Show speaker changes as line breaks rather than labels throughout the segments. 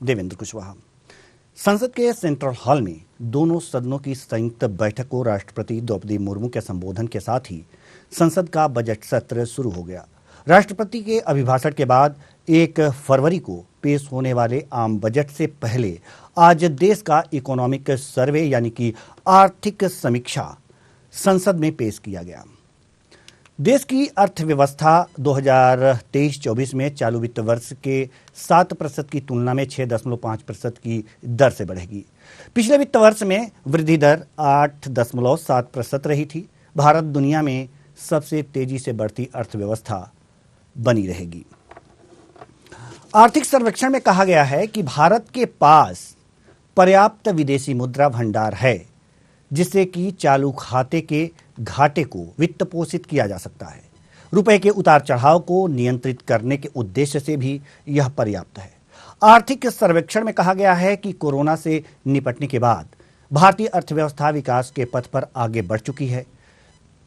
देवेंद्र कुशवाहा। संसद के central hall में दोनों सदनों की संयुक्त बैठक को राष्ट्रपति द्रौपदी मुर्मू के संबोधन के साथ ही संसद का बजट सत्र शुरू हो गया। राष्ट्रपति के अभिभाषण के बाद 1 फरवरी को पेश होने वाले आम बजट से पहले आज देश का इकोनॉमिक सर्वे यानी कि आर्थिक समीक्षा संसद में पेश किया गया। देश की अर्थव्यवस्था 2023-24 में चालू वित्त वर्ष के 7% की तुलना में 6.5% की दर से बढ़ेगी। पिछले वित्त वर्ष में वृद्धि दर 8.7% रही थी। भारत दुनिया में सबसे तेजी से बढ़ती अर्थव्यवस्था बनी रहेगी। आर्थिक सर्वेक्षण में कहा गया है कि भारत के पास पर्याप्त विदेशी मुद्रा भंडार है, जिससे कि चालू खाते के घाटे को वित्त पोषित किया जा सकता है। रुपए के उतार चढ़ाव को नियंत्रित करने के उद्देश्य से भी यह पर्याप्त है। आर्थिक सर्वेक्षण में कहा गया है कि कोरोना से निपटने के बाद भारतीय अर्थव्यवस्था विकास के पथ पर आगे बढ़ चुकी है।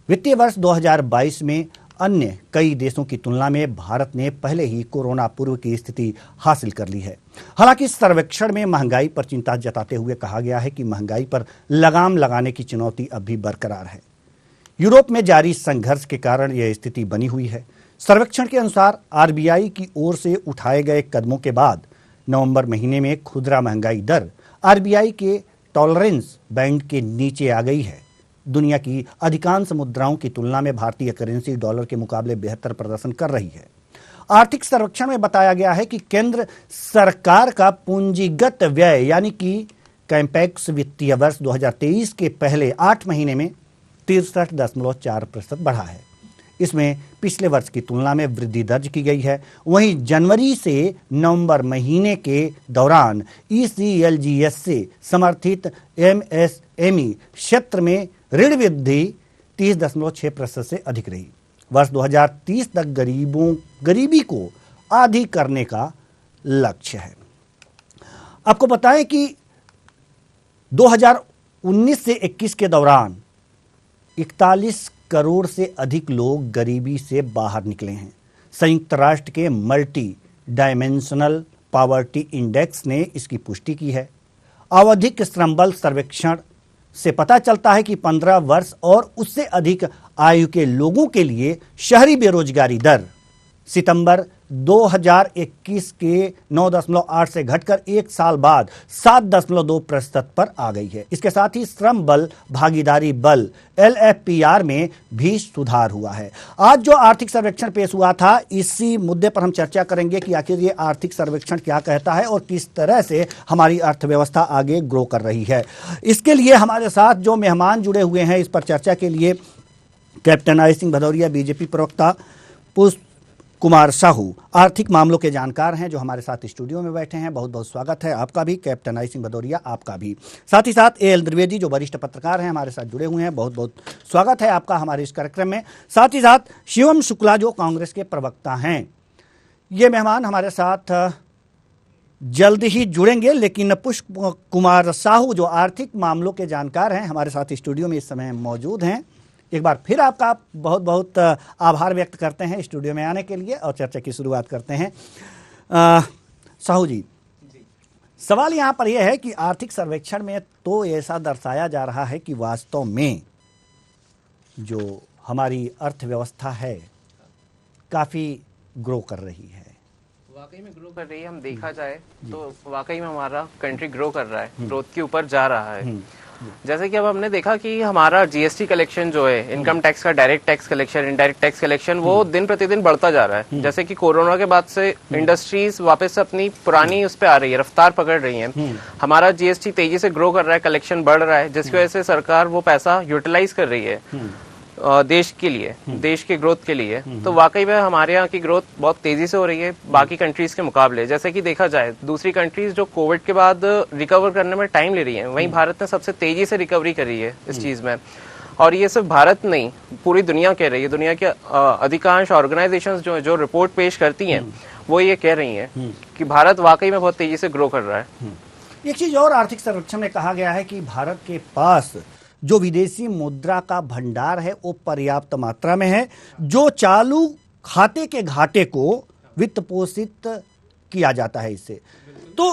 वित्तीय वर्ष 2022 में अन्य कई देशों की तुलना में भारत ने पहले ही कोरोना पूर्व की स्थिति हासिल कर ली है। हालांकि सर्वेक्षण में महंगाई पर चिंता जताते हुए कहा गया है कि महंगाई पर लगाम लगाने की चुनौती अब भी बरकरार है। यूरोप में जारी संघर्ष के कारण यह स्थिति बनी हुई है। सर्वेक्षण के अनुसार आरबीआई की ओर से उठाए गए कदमों के बाद नवंबर महीने में खुदरा महंगाई दर आरबीआई के टॉलरेंस बैंड के नीचे आ गई है। दुनिया की अधिकांश मुद्राओं की तुलना में भारतीय करेंसी डॉलर के मुकाबले बेहतर प्रदर्शन कर रही है। आर्थिक सर्वेक्षण में बताया गया है कि केंद्र सरकार का पूंजीगत व्यय यानी कि कैपेक्स वित्तीय वर्ष 2023 के पहले 8 महीने में 63.4% बढ़ा है। इसमें पिछले वर्ष की तुलना में वृद्धि दर्ज की गई है। वहीं जनवरी से नवंबर महीने के दौरान ECLGS से समर्थित MSME क्षेत्र में ऋण वृद्धि 30.6% से अधिक रही। वर्ष 2030 तक गरीबी को आधी करने का लक्ष्य है। आपको बताएं कि 2019 से 21 के दौरान 41 करोड़ से अधिक लोग गरीबी से बाहर निकले हैं। संयुक्त राष्ट्र के मल्टी डायमेंशनल पॉवर्टी इंडेक्स ने इसकी पुष्टि की है। आवधिक श्रम बल सर्वेक्षण से पता चलता है कि 15 वर्ष और उससे अधिक आयु के लोगों के लिए शहरी बेरोजगारी दर सितंबर 2021 के 9.8 से घटकर 1 साल बाद 7.2% पर आ गई है। इसके साथ ही श्रम बल भागीदारी बल LFPR में भी सुधार हुआ है। आज जो आर्थिक सर्वेक्षण पेश हुआ था, इसी मुद्दे पर हम चर्चा करेंगे कि आखिर ये आर्थिक सर्वेक्षण क्या कहता है और किस तरह से हमारी अर्थव्यवस्था आगे ग्रो कर रही है। इसके लिए हमारे साथ जो मेहमान जुड़े हुए हैं, इस पर चर्चा के लिए captain I Singh Bhadauria, BJP प्रवक्ता, पुष्प कुमार साहू आर्थिक मामलों के जानकार हैं, जो हमारे साथ स्टूडियो में बैठे हैं। बहुत बहुत स्वागत है आपका भी कैप्टन आई सिंह भदौरिया, आपका भी। साथ ही साथ AL द्विवेदी जो वरिष्ठ पत्रकार हैं, हमारे साथ जुड़े हुए हैं। बहुत बहुत स्वागत है आपका हमारे इस कार्यक्रम में। साथ ही साथ शिवम शुक्ला जो कांग्रेस के प्रवक्ता हैं। ये मेहमान हमारे साथ जल्द ही जुड़ेंगे, लेकिन पुष्प कुमार साहू जो आर्थिक मामलों के जानकार हैं, हमारे साथ स्टूडियो में इस समय मौजूद हैं। एक बार फिर आपका बहुत बहुत आभार व्यक्त करते हैं स्टूडियो में आने के लिए और चर्चा की शुरुआत करते हैं। साहू जी, सवाल यहाँ पर यह है कि आर्थिक सर्वेक्षण में तो ऐसा दर्शाया जा रहा है कि वास्तव में जो हमारी अर्थव्यवस्था है काफ़ी ग्रो कर रही है।
वाकई में ग्रो कर रही है। हम देखा जाए तो वाकई में हमारा कंट्री ग्रो कर रहा है, ग्रोथ के ऊपर जा रहा है। जैसे कि अब हमने देखा कि हमारा GST कलेक्शन जो है, इनकम टैक्स का direct tax collection, indirect tax collection, वो दिन प्रतिदिन बढ़ता जा रहा है। जैसे कि कोरोना के बाद से इंडस्ट्रीज वापस अपनी पुरानी उस पर आ रही है, रफ्तार पकड़ रही है। हमारा GST तेजी से ग्रो कर रहा है, कलेक्शन बढ़ रहा है, जिसकी वजह से सरकार वो पैसा यूटिलाइज कर रही है देश के लिए, देश के ग्रोथ के लिए। तो वाकई में हमारे यहाँ की ग्रोथ बहुत तेजी से हो रही है बाकी कंट्रीज के मुकाबले। जैसे कि देखा जाए दूसरी कंट्रीज जो कोविड के बाद रिकवर करने में टाइम ले रही है, वहीं भारत ने सबसे तेजी से रिकवरी करी है इस चीज में। और ये सिर्फ भारत नहीं, पूरी दुनिया कह रही है। दुनिया के अधिकांश ऑर्गेनाइजेशंस जो रिपोर्ट पेश करती हैं, वो ये कह रही हैं कि भारत वाकई में बहुत तेजी से ग्रो कर रहा है।
एक चीज और आर्थिक सर्वेक्षण में कहा गया है कि भारत के पास जो विदेशी मुद्रा का भंडार है वो पर्याप्त मात्रा में है, जो चालू खाते के घाटे को वित्त पोषित किया जाता है इससे। तो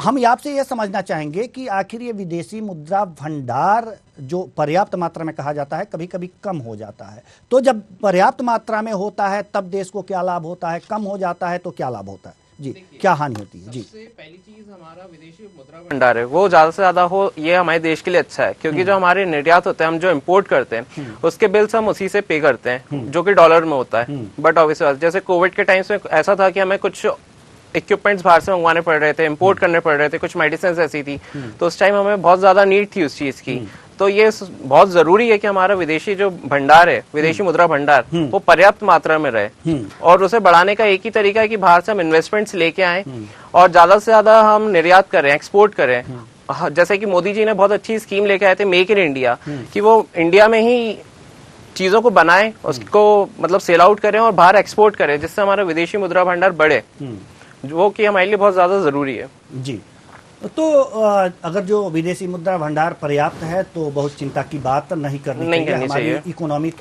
हम आपसे यह समझना चाहेंगे कि आखिर ये विदेशी मुद्रा भंडार जो पर्याप्त मात्रा में कहा जाता है कभी कभी कम हो जाता है, तो जब पर्याप्त मात्रा में होता है तब देश को क्या लाभ होता है, कम हो जाता है तो क्या लाभ होता है जी, क्या हानि होती है जी?
सबसे पहली चीज हमारा विदेशी मुद्रा भंडार है वो ज्यादा से ज्यादा हो, ये हमारे देश के लिए अच्छा है, क्योंकि जो हमारे निर्यात होते हैं, हम जो इम्पोर्ट करते हैं उसके बिल्स हम उसी से पे करते हैं, जो कि डॉलर में होता है। बट ऑब्वियसली जैसे कोविड के टाइम्स में ऐसा था कि हमें कुछ इक्विपमेंट्स बाहर से मंगवाने पड़ रहे थे, इंपोर्ट करने पड़ रहे थे, कुछ मेडिसिन ऐसी थी, तो उस टाइम हमें बहुत ज्यादा नीड थी उस चीज की। तो ये बहुत जरूरी है कि हमारा विदेशी जो भंडार है, विदेशी मुद्रा भंडार, वो पर्याप्त मात्रा में रहे। और उसे बढ़ाने का एक ही तरीका है कि बाहर से हम इन्वेस्टमेंट्स लेके आए और ज्यादा से ज्यादा हम निर्यात करें, एक्सपोर्ट करें। जैसे कि मोदी जी ने बहुत अच्छी स्कीम लेके आए थे, मेक इन इंडिया, कि वो इंडिया में ही चीजों को बनाए, उसको मतलब सेल आउट करें और बाहर एक्सपोर्ट करें, जिससे हमारा विदेशी मुद्रा भंडार बढ़े, जो कि हमारे लिए बहुत ज्यादा जरूरी है
जी। तो अगर जो विदेशी मुद्रा भंडार पर्याप्त है तो बहुत चिंता की बात नहीं करनी चाहिए। हमारी इकोनॉमी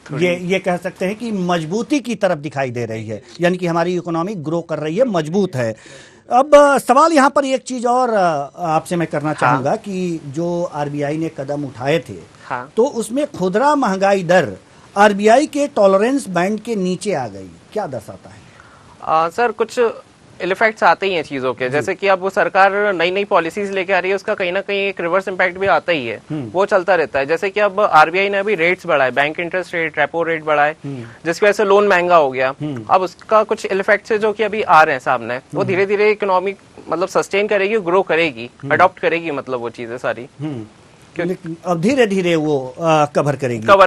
थोड़ी ये कह सकते हैं कि मजबूती की तरफ दिखाई दे रही है, यानी कि हमारी इकोनॉमी ग्रो कर रही है, मजबूत है। अब सवाल यहाँ पर एक चीज और आपसे मैं करना चाहूंगा कि जो आरबीआई ने कदम उठाए थे, तो उसमें खुदरा महंगाई दर आरबीआई के टॉलरेंस बैंड के नीचे आ गई, क्या दर्शाता है?
सर कुछ इफेक्ट्स आते ही हैं चीजों के, जैसे कि अब वो सरकार नई नई पॉलिसीज लेके आ रही है, उसका कहीं ना कहीं एक रिवर्स इम्पैक्ट भी आता ही है, वो चलता रहता है। जैसे कि अब आरबीआई ने अभी रेट्स बढ़ाए, bank interest rate, repo rate बढ़ाए, जिसकी वजह से लोन महंगा हो गया। अब उसका कुछ इफेक्ट्स है जो कि अभी आ रहे हैं सामने, वो धीरे धीरे इकोनॉमिक मतलब सस्टेन करेगी, ग्रो करेगी, अडॉप्ट करेगी, मतलब वो चीजें सारी
अब धीरे धीरे वो कवर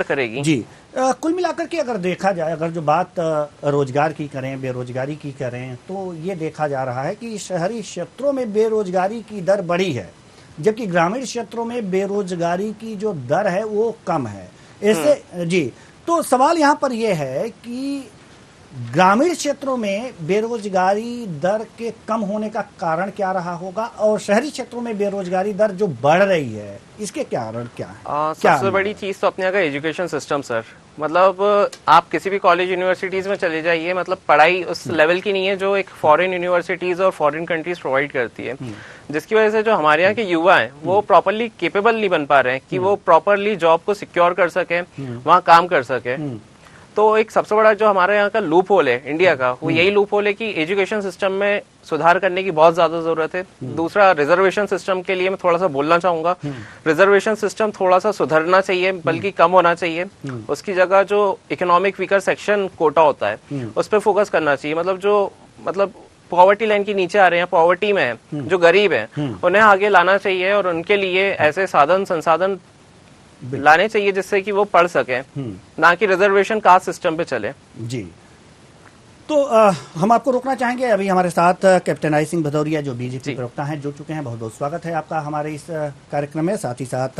करेगी जी। कुल मिलाकर के अगर देखा जाए, अगर जो बात रोजगार की करें, बेरोजगारी की करें, तो ये देखा जा रहा है कि शहरी क्षेत्रों में बेरोजगारी की दर बढ़ी है, जबकि ग्रामीण क्षेत्रों में बेरोजगारी की जो दर है वो कम है। ऐसे जी, तो सवाल यहाँ पर यह है कि ग्रामीण क्षेत्रों में बेरोजगारी दर के कम होने का कारण क्या रहा होगा, और शहरी क्षेत्रों में बेरोजगारी दर जो बढ़ रही है इसके कारण क्या है?
सबसे बड़ी चीज तो अपने यहाँ का एजुकेशन सिस्टम सर, मतलब आप किसी भी कॉलेज यूनिवर्सिटीज में चले जाइए, मतलब पढ़ाई उस लेवल की नहीं है जो एक फॉरेन यूनिवर्सिटीज और फॉरेन कंट्रीज प्रोवाइड करती है, जिसकी वजह से जो हमारे यहाँ के युवा हैं वो प्रॉपरली केपेबल नहीं बन पा रहे हैं कि वो प्रॉपरली जॉब को सिक्योर कर सके, वहाँ काम कर सके। तो एक सबसे बड़ा जो हमारे यहाँ का लूप होल है इंडिया का, वो यही लूप होल है कि एजुकेशन सिस्टम में सुधार करने की बहुत ज्यादा जरूरत है। दूसरा, रिजर्वेशन सिस्टम के लिए मैं थोड़ा सा बोलना चाहूंगा, रिजर्वेशन सिस्टम थोड़ा सा सुधरना चाहिए, बल्कि कम होना चाहिए। उसकी जगह जो इकोनॉमिक वीकर सेक्शन कोटा होता है उस पर फोकस करना चाहिए। मतलब पॉवर्टी लाइन के नीचे आ रहे हैं, पॉवर्टी में है, जो गरीब है, उन्हें आगे लाना चाहिए और उनके लिए ऐसे साधन संसाधन लाने चाहिए जिससे कि वो पढ़ सके, ना कि रिजर्वेशन कास्ट सिस्टम पे चले
जी। तो हम आपको रोकना चाहेंगे। अभी हमारे साथ कैप्टन आई सिंह भदौरिया जो बीजेपी प्रवक्ता हैं जुड़ चुके हैं। बहुत बहुत स्वागत है आपका हमारे इस कार्यक्रम में। साथ ही साथ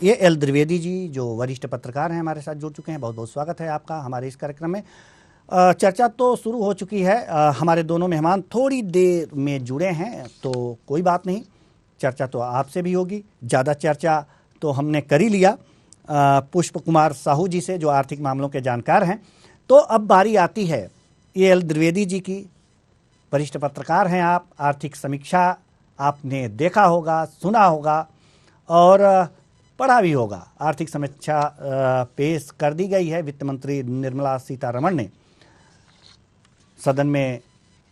AL द्विवेदी जी जो वरिष्ठ पत्रकार हैं हमारे साथ जुड़ चुके हैं। बहुत बहुत स्वागत है आपका हमारे इस कार्यक्रम में। चर्चा तो शुरू हो चुकी है, हमारे दोनों मेहमान थोड़ी देर में जुड़े हैं, तो कोई बात नहीं, चर्चा तो आपसे भी होगी। ज़्यादा चर्चा तो हमने कर ही लिया पुष्प कुमार साहू जी से जो आर्थिक मामलों के जानकार हैं। तो अब बारी आती है AL द्विवेदी जी की। वरिष्ठ पत्रकार हैं आप, आर्थिक समीक्षा आपने देखा होगा, सुना होगा और पढ़ा भी होगा। आर्थिक समीक्षा पेश कर दी गई है, वित्त मंत्री निर्मला सीतारमण ने सदन में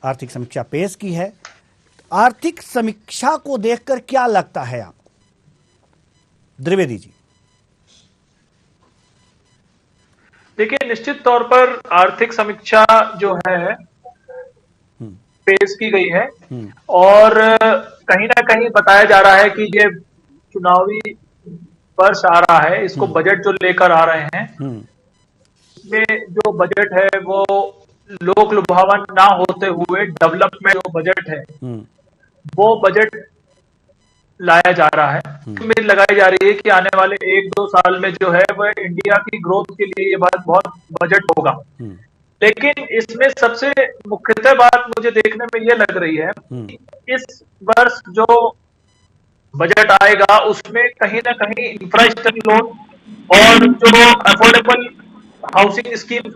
आर्थिक समीक्षा पेश की है। आर्थिक समीक्षा को देखकर क्या लगता है आपको द्विवेदी जी?
देखिए, निश्चित तौर पर आर्थिक समीक्षा जो है पेश की गई है और कहीं ना कहीं बताया जा रहा है कि ये चुनावी वर्ष आ रहा है, इसको बजट जो लेकर आ रहे हैं, ये जो बजट है वो लोक लुभावन ना होते हुए डेवलपमेंट जो बजट है वो बजट लाया जा रहा है। उम्मीद लगाई जा रही है कि आने वाले 1-2 साल में जो है वह इंडिया की ग्रोथ के लिए ये बहुत बजट होगा। लेकिन इसमें सबसे मुख्यतः बात मुझे देखने में ये लग रही है कि इस वर्ष जो बजट आएगा उसमें कहीं ना कहीं इंफ्रास्ट्रक्चर लोन और जो अफोर्डेबल हाउसिंग स्कीम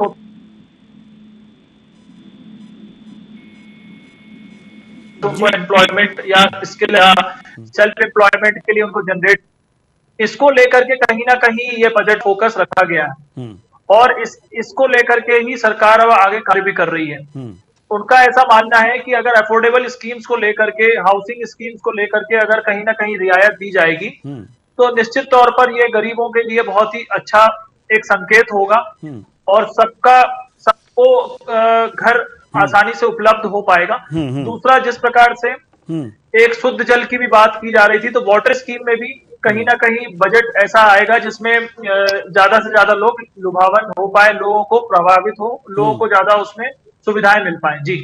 उनको एम्प्लॉयमेंट या स्किल या सेल्फ एम्प्लॉयमेंट के लिए उनको जनरेट, इसको लेकर के कहीं ना कहीं ये बजट फोकस रखा गया है और इसको लेकर के ही सरकार अब आगे कार्य भी कर रही है। उनका ऐसा मानना है कि अगर अफोर्डेबल स्कीम्स को लेकर के, हाउसिंग स्कीम्स को लेकर के अगर कहीं ना कहीं रियायत दी जाएगी तो निश्चित तौर पर ये गरीबों के लिए बहुत ही अच्छा एक संकेत होगा और सबको घर आसानी से उपलब्ध हो पाएगा। दूसरा, जिस प्रकार से एक शुद्ध जल की भी बात की जा रही थी, तो वाटर स्कीम में भी कहीं ना कहीं बजट ऐसा आएगा जिसमें ज्यादा से ज्यादा लोग लुभावन हो पाए, लोगों को प्रभावित हो, लोगों को ज्यादा उसमें सुविधाएं मिल पाए। जी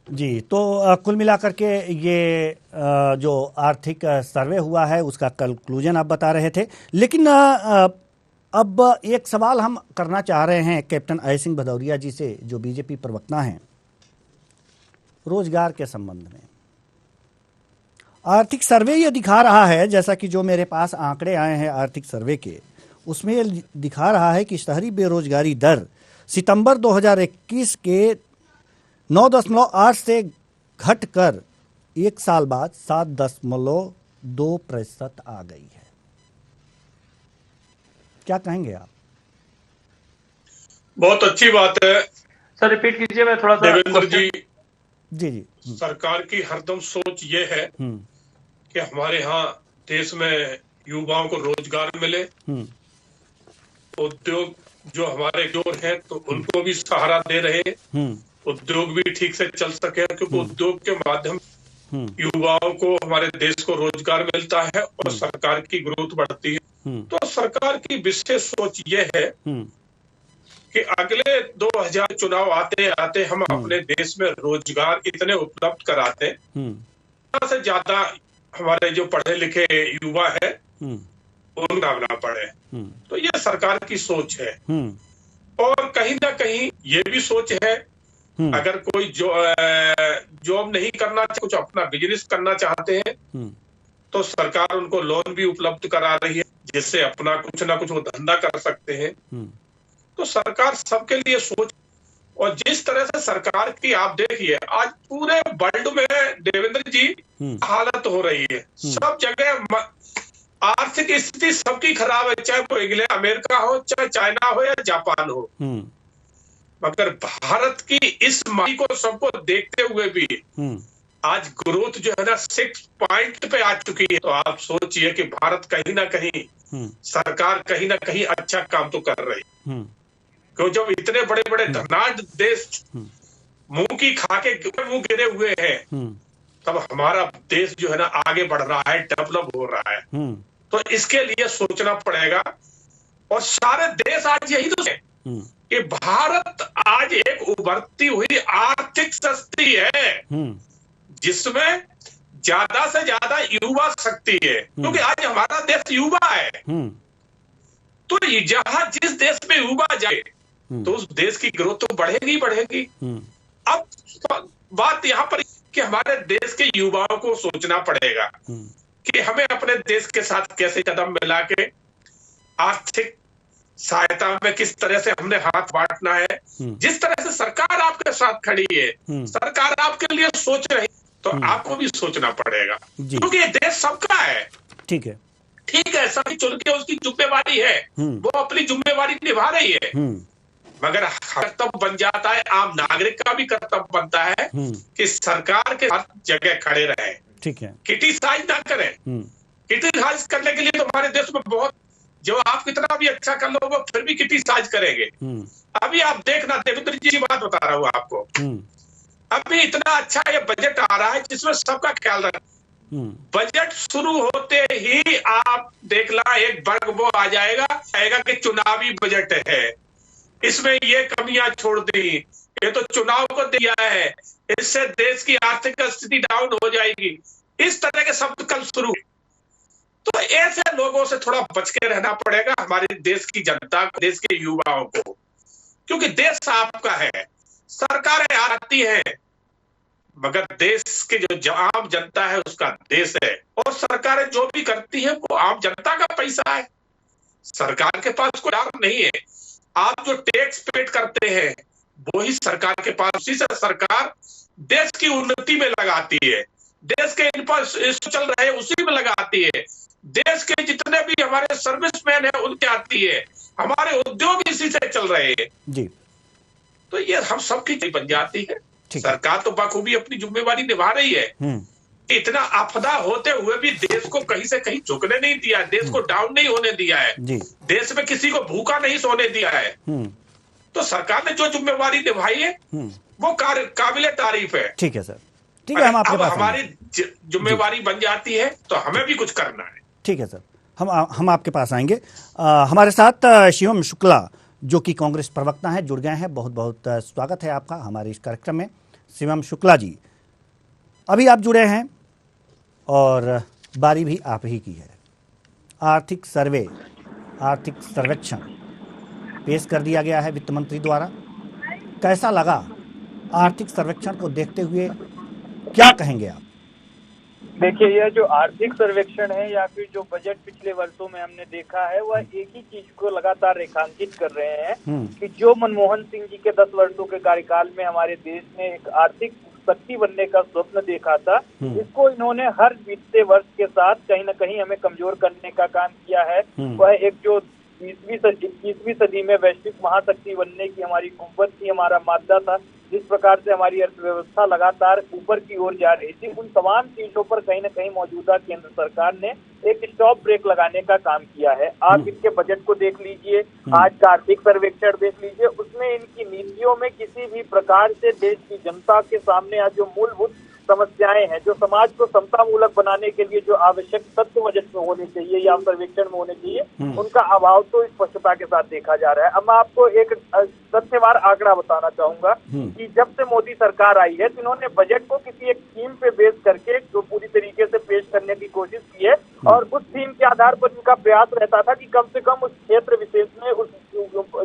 जी, तो कुल मिलाकर के ये जो आर्थिक सर्वे हुआ है उसका कंक्लूजन आप बता रहे थे, लेकिन अब एक सवाल हम करना चाह रहे हैं कैप्टन अजय सिंह भदौरिया जी से, जो बीजेपी प्रवक्ता हैं, रोजगार के संबंध में। आर्थिक सर्वे ये दिखा रहा है, जैसा कि जो मेरे पास आंकड़े आए हैं आर्थिक सर्वे के, उसमें ये दिखा रहा है कि शहरी बेरोजगारी दर सितंबर 2021 के 9.8 से घटकर एक साल बाद 7.2% आ गई है। क्या कहेंगे आप?
बहुत अच्छी बात है
सर, रिपीट कीजिए, मैं थोड़ा सा।
देवेंद्र जी,
जी
सरकार की हरदम सोच ये है कि हमारे यहाँ देश में युवाओं को रोजगार मिले, उद्योग जो हमारे जोर हैं तो उनको भी सहारा दे रहे, उद्योग भी ठीक से चल सके, क्योंकि उद्योग के माध्यम युवाओं को, हमारे देश को रोजगार मिलता है और सरकार की ग्रोथ बढ़ती है। तो सरकार की विशेष सोच ये है कि अगले 2000 चुनाव आते आते हम अपने देश में रोजगार इतने उपलब्ध कराते से ज्यादा हमारे जो पढ़े लिखे युवा है उनको ना पड़े। तो ये सरकार की सोच है और कहीं ना कहीं ये भी सोच है अगर कोई जॉब नहीं करना, कुछ अपना बिजनेस करना चाहते हैं तो सरकार उनको लोन भी उपलब्ध करा रही है, जिससे अपना कुछ ना कुछ वो धंधा कर सकते हैं। तो सरकार सबके लिए सोच, और जिस तरह से सरकार की आप देखिए आज पूरे वर्ल्ड में देवेंद्र जी हालत हो रही है, सब जगह आर्थिक स्थिति सबकी खराब है, चाहे वो इंग्लैंड अमेरिका हो, चाहे चाइना हो या जापान हो। मगर भारत की इस मारी को सबको देखते हुए भी आज ग्रोथ जो है ना 6 पॉइंट पे आ चुकी है। तो आप सोचिए कि भारत कहीं ना कहीं सरकार कहीं ना कहीं अच्छा काम तो कर रही है, क्योंकि जब इतने बड़े बड़े धनाढ्य देश मुंह की खाके मुंह गिरे हुए हैं तब हमारा देश जो है ना आगे बढ़ रहा है, डेवलप हो रहा है। तो इसके लिए सोचना पड़ेगा और सारे देश आज यही तो है कि भारत आज एक उभरती हुई आर्थिक शक्ति है जिसमें ज्यादा से ज्यादा युवा शक्ति है, क्योंकि आज हमारा देश युवा है। तो जहां जिस देश में युवा जाए तो उस देश की ग्रोथ तो बढ़ेगी बढ़ेगी। अब बात यहाँ पर कि हमारे देश के युवाओं को सोचना पड़ेगा कि हमें अपने देश के साथ कैसे कदम मिला के आर्थिक सहायता में किस तरह से हमने हाथ बांटना है। जिस तरह से सरकार आपके साथ खड़ी है, सरकार आपके लिए सोच रही, तो आपको भी सोचना पड़ेगा, क्योंकि ये देश सबका है। ठीक है, सभी चुन के उसकी जिम्मेवारी है, वो अपनी जिम्मेवारी निभा रही है। मगर कर्तव्य बन जाता है, आम नागरिक का भी कर्तव्य बनता है कि सरकार के हर जगह खड़े रहे। ठीक है, क्रिटिसाइज ना करें। क्रिटिसाइज करने के लिए तो हमारे देश में बहुत, जो आप कितना भी अच्छा कर लो वो फिर भी क्रिटिसाइज करेंगे। अभी आप देखना, देवेंद्र जी की बात बता रहा हूँ आपको, अभी इतना अच्छा ये बजट आ रहा है जिसमें सबका ख्याल रखना। बजट शुरू होते ही आप देखना एक वर्ग वो आ जाएगा कि चुनावी बजट है, इसमें ये कमियां छोड़ दी, ये तो चुनाव को दिया है, इससे देश की आर्थिक स्थिति डाउन हो जाएगी। इस तरह के शब्द कल शुरू। तो ऐसे लोगों से थोड़ा बच के रहना पड़ेगा हमारे देश की जनता को, देश के युवाओं को, क्योंकि देश आपका है। सरकारें आती हैं मगर देश के जो आम जनता है उसका देश है, और सरकारें जो भी करती हैं वो आम जनता का पैसा है। सरकार के पास कोई डर नहीं है। आप जो टैक्स पेड करते हैं, वो ही सरकार के पास, उसी से सरकार देश की उन्नति में लगाती है, देश के इंफ्रास्ट्रक्चर चल रहे हैं उसी में लगाती है, देश के जितने भी हमारे सर्विसमैन है उनके आती है, हमारे उद्योग इसी से चल रहे हैं
जी।
तो ये हम सबकी बन जाती है। सरकार तो बखूबी अपनी जिम्मेवारी निभा रही है। इतना आपदा होते हुए भी देश को कहीं से कहीं झुकने नहीं दिया, देश को डाउन नहीं होने दिया है
जी।
देश में किसी को भूखा नहीं सोने दिया है। तो सरकार ने जो जिम्मेवारी निभाई है वो काबिले तारीफ है।
ठीक है सर, ठीक है, हम आपके पास
हमारी जिम्मेवारी बन जाती है तो हमें भी कुछ करना है।
ठीक है सर, हम आपके पास आएंगे। हमारे साथ शिवम शुक्ला जो कि कांग्रेस प्रवक्ता हैं जुड़ गए हैं। बहुत बहुत स्वागत है आपका हमारे इस कार्यक्रम में। शिवम शुक्ला जी, अभी आप जुड़े हैं और बारी भी आप ही की है। आर्थिक सर्वे, आर्थिक सर्वेक्षण पेश कर दिया गया है वित्त मंत्री द्वारा। कैसा लगा आर्थिक सर्वेक्षण को देखते हुए, क्या कहेंगे आप?
देखिए, यह जो आर्थिक सर्वेक्षण है या फिर जो बजट पिछले वर्षों में हमने देखा है वह एक ही चीज को लगातार रेखांकित कर रहे हैं कि जो मनमोहन सिंह जी के 10 वर्षों के कार्यकाल में हमारे देश ने एक आर्थिक शक्ति बनने का स्वप्न देखा था, इसको इन्होंने हर बीतते वर्ष के साथ कहीं न कहीं हमें कमजोर करने का काम किया है। वह एक जो 21वीं सदी में वैश्विक महाशक्ति बनने की हमारी कुव्वत थी, हमारा मादा था, जिस प्रकार से हमारी अर्थव्यवस्था लगातार ऊपर की ओर जा रही थी, उन तमाम चीजों पर कहीं न कहीं मौजूदा केंद्र सरकार ने एक स्टॉप ब्रेक लगाने का काम किया है। आप इनके बजट को देख लीजिए, आज का आर्थिक सर्वेक्षण देख लीजिए, उसमें इनकी नीतियों में किसी भी प्रकार से देश की जनता के सामने आज जो मूलभूत समस्याएं हैं, जो समाज को समता मूलक बनाने के लिए जो आवश्यक तत्व बजट में होने चाहिए या सर्वेक्षण में होने चाहिए, उनका अभाव तो स्पष्टता के साथ देखा जा रहा है। अब मैं आपको एक तथ्यवार आंकड़ा बताना चाहूंगा कि जब से मोदी सरकार आई है तो इन्होंने बजट को किसी एक थीम पे बेस करके जो पूरी तरीके से पेश करने की कोशिश की है और उस थीम के आधार पर इनका प्रयास रहता था कि कम से कम उस क्षेत्र विशेष में उस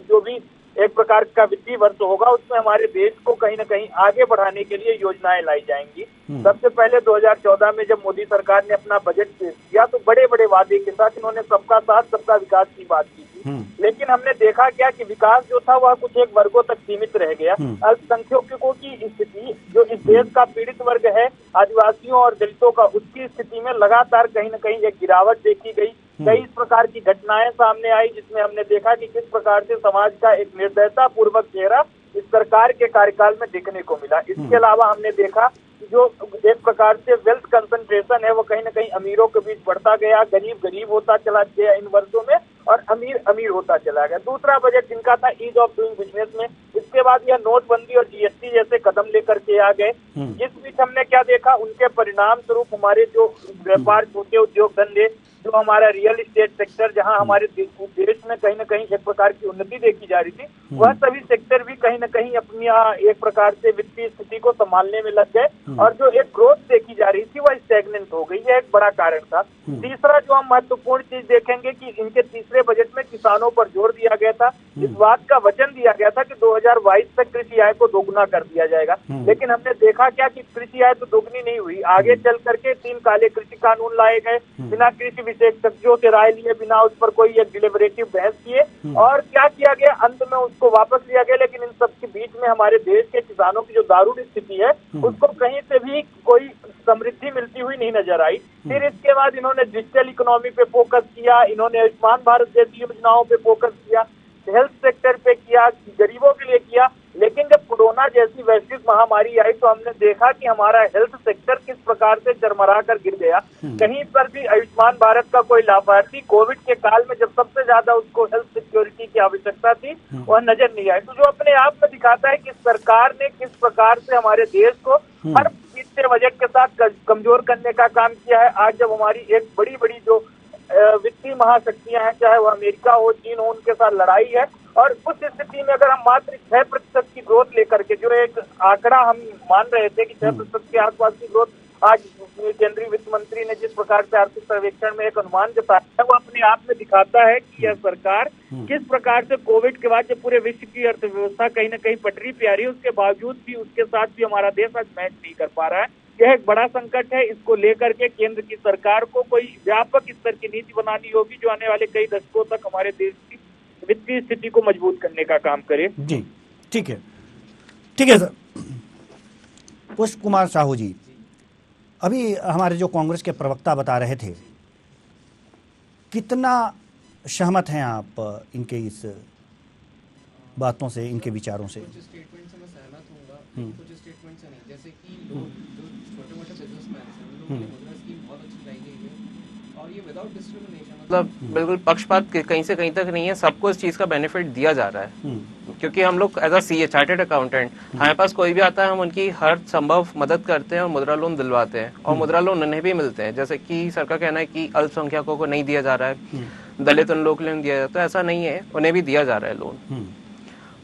जो भी एक प्रकार का वित्तीय वर्ष होगा उसमें हमारे देश को कहीं न कहीं आगे बढ़ाने के लिए योजनाएं लाई जाएंगी। सबसे पहले 2014 में जब मोदी सरकार ने अपना बजट पेश किया तो बड़े बड़े वादे के साथ इन्होंने सबका साथ सबका विकास की बात की थी, लेकिन हमने देखा क्या कि विकास जो था वह कुछ एक वर्गों तक सीमित रह गया। अल्पसंख्यकों की स्थिति, जो इस देश का पीड़ित वर्ग है, आदिवासियों और दलितों का, उसकी स्थिति में लगातार कहीं न कहीं एक गिरावट देखी गई। कई इस प्रकार की घटनाएं सामने आई जिसमें हमने देखा कि किस प्रकार से समाज का एक निर्दयता पूर्वक चेहरा इस सरकार के कार्यकाल में देखने को मिला। इसके अलावा हमने देखा कि जो एक प्रकार से वेल्थ कंसंट्रेशन है वो कहीं न कहीं अमीरों के बीच बढ़ता गया, गरीब गरीब होता चला गया इन वर्षों में और अमीर अमीर होता चला गया। दूसरा बजट जिनका था ईज ऑफ डूइंग बिजनेस में, इसके बाद यह नोटबंदी और जीएसटी जैसे कदम लेकर के आ गए। इस बीच हमने क्या देखा, उनके परिणाम स्वरूप हमारे जो व्यापार, छोटे उद्योग धंधे, जो हमारा रियल एस्टेट सेक्टर, जहां हमारे देश में कहीं न कहीं एक प्रकार की उन्नति देखी जा रही थी, वह सभी सेक्टर भी कहीं न कहीं अपनी एक प्रकार से वित्तीय स्थिति को संभालने में लग गए और जो एक ग्रोथ देखी जा रही थी वह स्टैग्नेंट हो गई। यह एक बड़ा कारण था। तीसरा जो हम महत्वपूर्ण चीज देखेंगे कि इनके तीसरे बजट में किसानों पर जोर दिया गया था। इस बात का वचन दिया गया था कि 2022 तक कृषि आय को दोगुना कर दिया जाएगा, लेकिन हमने देखा क्या कि कृषि आय तो दोगुनी नहीं हुई। आगे चल करके 3 काले कृषि कानून लाए गए, बिना कृषि विशेषज्ञों से राय लिए, बिना उस पर कोई एक डिलिबरेटिव बहस किए, और क्या किया गया, अंत में उसको वापस लिया गया। लेकिन इन सब के बीच में हमारे देश के किसानों की जो दारुण स्थिति है उसको कहीं से भी कोई समृद्धि मिलती हुई नहीं नजर आई। फिर इसके बाद इन्होंने डिजिटल इकोनॉमी पे फोकस किया, इन्होंने आयुष्मान भारत जैसी योजनाओं पे फोकस किया, हेल्थ सेक्टर पे किया, गरीबों के लिए किया। लेकिन जब कोरोना जैसी वैश्विक महामारी आई तो हमने देखा कि हमारा हेल्थ सेक्टर किस प्रकार से चरमरा कर गिर गया। कहीं पर भी आयुष्मान भारत का कोई लाभार्थी कोविड के काल में जब सबसे ज्यादा उसको हेल्थ सिक्योरिटी की आवश्यकता थी वह नजर नहीं आई। तो जो अपने आप में दिखाता है कि सरकार ने किस प्रकार से हमारे देश को हर पिछले बजट के साथ कमजोर करने का काम किया है। आज जब हमारी एक बड़ी बड़ी जो वित्तीय महाशक्तियां हैं, चाहे वो अमेरिका हो, चीन हो, उनके साथ लड़ाई है, और उस स्थिति में अगर हम मात्र 6% की ग्रोथ लेकर के, जो एक आंकड़ा हम मान रहे थे कि 6% के आसपास की ग्रोथ, आज केंद्रीय वित्त मंत्री ने जिस प्रकार से आर्थिक सर्वेक्षण में एक अनुमान जताया है, वो अपने आप में दिखाता है कि यह सरकार किस प्रकार से कोविड के बाद जब पूरे विश्व की अर्थव्यवस्था कहीं न कहीं पटरी पे आ रही है, उसके बावजूद भी उसके साथ भी हमारा देश आज मैच नहीं कर पा रहा है। यह एक बड़ा संकट है। इसको लेकर के केंद्र की सरकार को कोई व्यापक स्तर की नीति बनानी होगी जो आने वाले कई दशकों तक हमारे देश की वित्तीय स्थिति को मजबूत करने का काम करे।
जी, ठीक है। ठीक है सर। पुष्प कुमार साहू जी, अभी हमारे जो कांग्रेस के प्रवक्ता बता रहे थे, कितना सहमत हैं आप इनके इस बातों से, इनके विचारों से?
कुछ स्टेटमेंट से मैं सहमत हूँगा, कुछ स्टेटमेंट से नहीं। जैसे कि लोग जो छोटे मोटे बिजनेसमैन हैं, उन लोगों के लिए मुद्रा स्कीम बहुत अच्छी लाई गई है और ये विदाउट डिस्क्रिमिनेशन, मतलब बिल्कुल पक्षपात कहीं से कहीं तक नहीं है, सबको इस चीज़ का बेनिफिट दिया जा रहा है। क्योंकि हम लोग as a CA chartered accountant, हमारे पास कोई भी आता है, हम उनकी हर संभव मदद करते हैं और मुद्रा लोन दिलवाते हैं और मुद्रा लोन उन्हें भी मिलते हैं। जैसे कि सर का कहना है कि अल्पसंख्यकों को नहीं दिया जा रहा है, दलित उन लोगों को नहीं दिया जाता है, ऐसा नहीं है, उन्हें भी दिया जा रहा है लोन।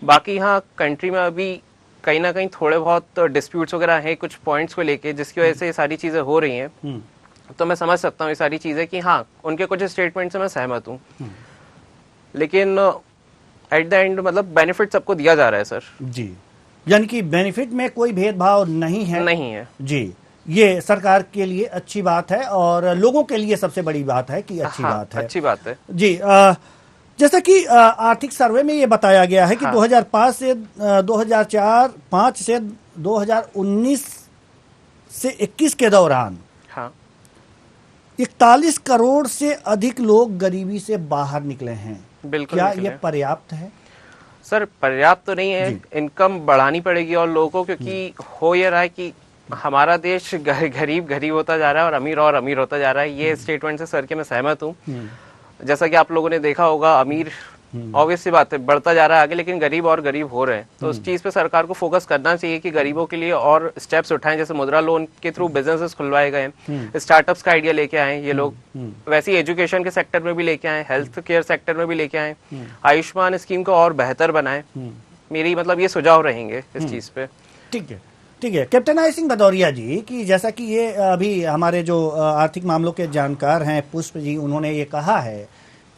बाकी यहाँ कंट्री में अभी कहीं ना कहीं थोड़े बहुत डिस्प्यूट्स वगैरह हैं कुछ पॉइंट्स को लेके, जिसकी वजह से ये सारी चीज़ें हो रही हैं। तो मैं समझ सकता हूँ ये सारी चीज़ें कि हाँ, उनके कुछ स्टेटमेंट से मैं सहमत हूँ, लेकिन एट द एंड मतलब बेनिफिट सबको दिया जा रहा है सर
जी। यानी कि बेनिफिट में कोई भेदभाव नहीं है?
नहीं है
जी। ये सरकार के लिए अच्छी बात है और लोगों के लिए सबसे बड़ी बात है कि अच्छी बात है।
अच्छी बात है
जी। जैसा कि आर्थिक सर्वे में ये बताया गया है कि 2005 से 2005 से 2019 से 21 के दौरान 41 करोड़ से अधिक लोग गरीबी से बाहर निकले हैं।
बिल्कुल।
क्या ये पर्याप्त है?
सर पर्याप्त तो नहीं है, इनकम बढ़ानी पड़ेगी और लोगों को, क्योंकि हो ये रहा है कि हमारा देश गरीब होता जा रहा है और अमीर होता जा रहा है। ये स्टेटमेंट से सर के मैं सहमत हूँ। जैसा कि आप लोगों ने देखा होगा, अमीर ऑब्वियस सी बात है बढ़ता जा रहा है आगे, लेकिन गरीब और गरीब हो रहे हैं। तो उस चीज पे सरकार को फोकस करना चाहिए कि गरीबों के लिए और स्टेप्स उठाएं। जैसे मुद्रा लोन के थ्रू बिजनेसेस खुलवाए गए हैं, स्टार्टअप्स का आइडिया लेके आए ये लोग, वैसे ही एजुकेशन के सेक्टर में भी लेके आए, हेल्थ केयर सेक्टर में भी लेके आए, आयुष्मान स्कीम को और बेहतर बनाए। मेरी मतलब ये सुझाव रहेंगे इस चीज पे।
ठीक है, ठीक है। कैप्टन आई सिंह भदौरिया जी, कि जैसा कि ये अभी हमारे जो आर्थिक मामलों के जानकार हैं पुष्प जी, उन्होंने ये कहा है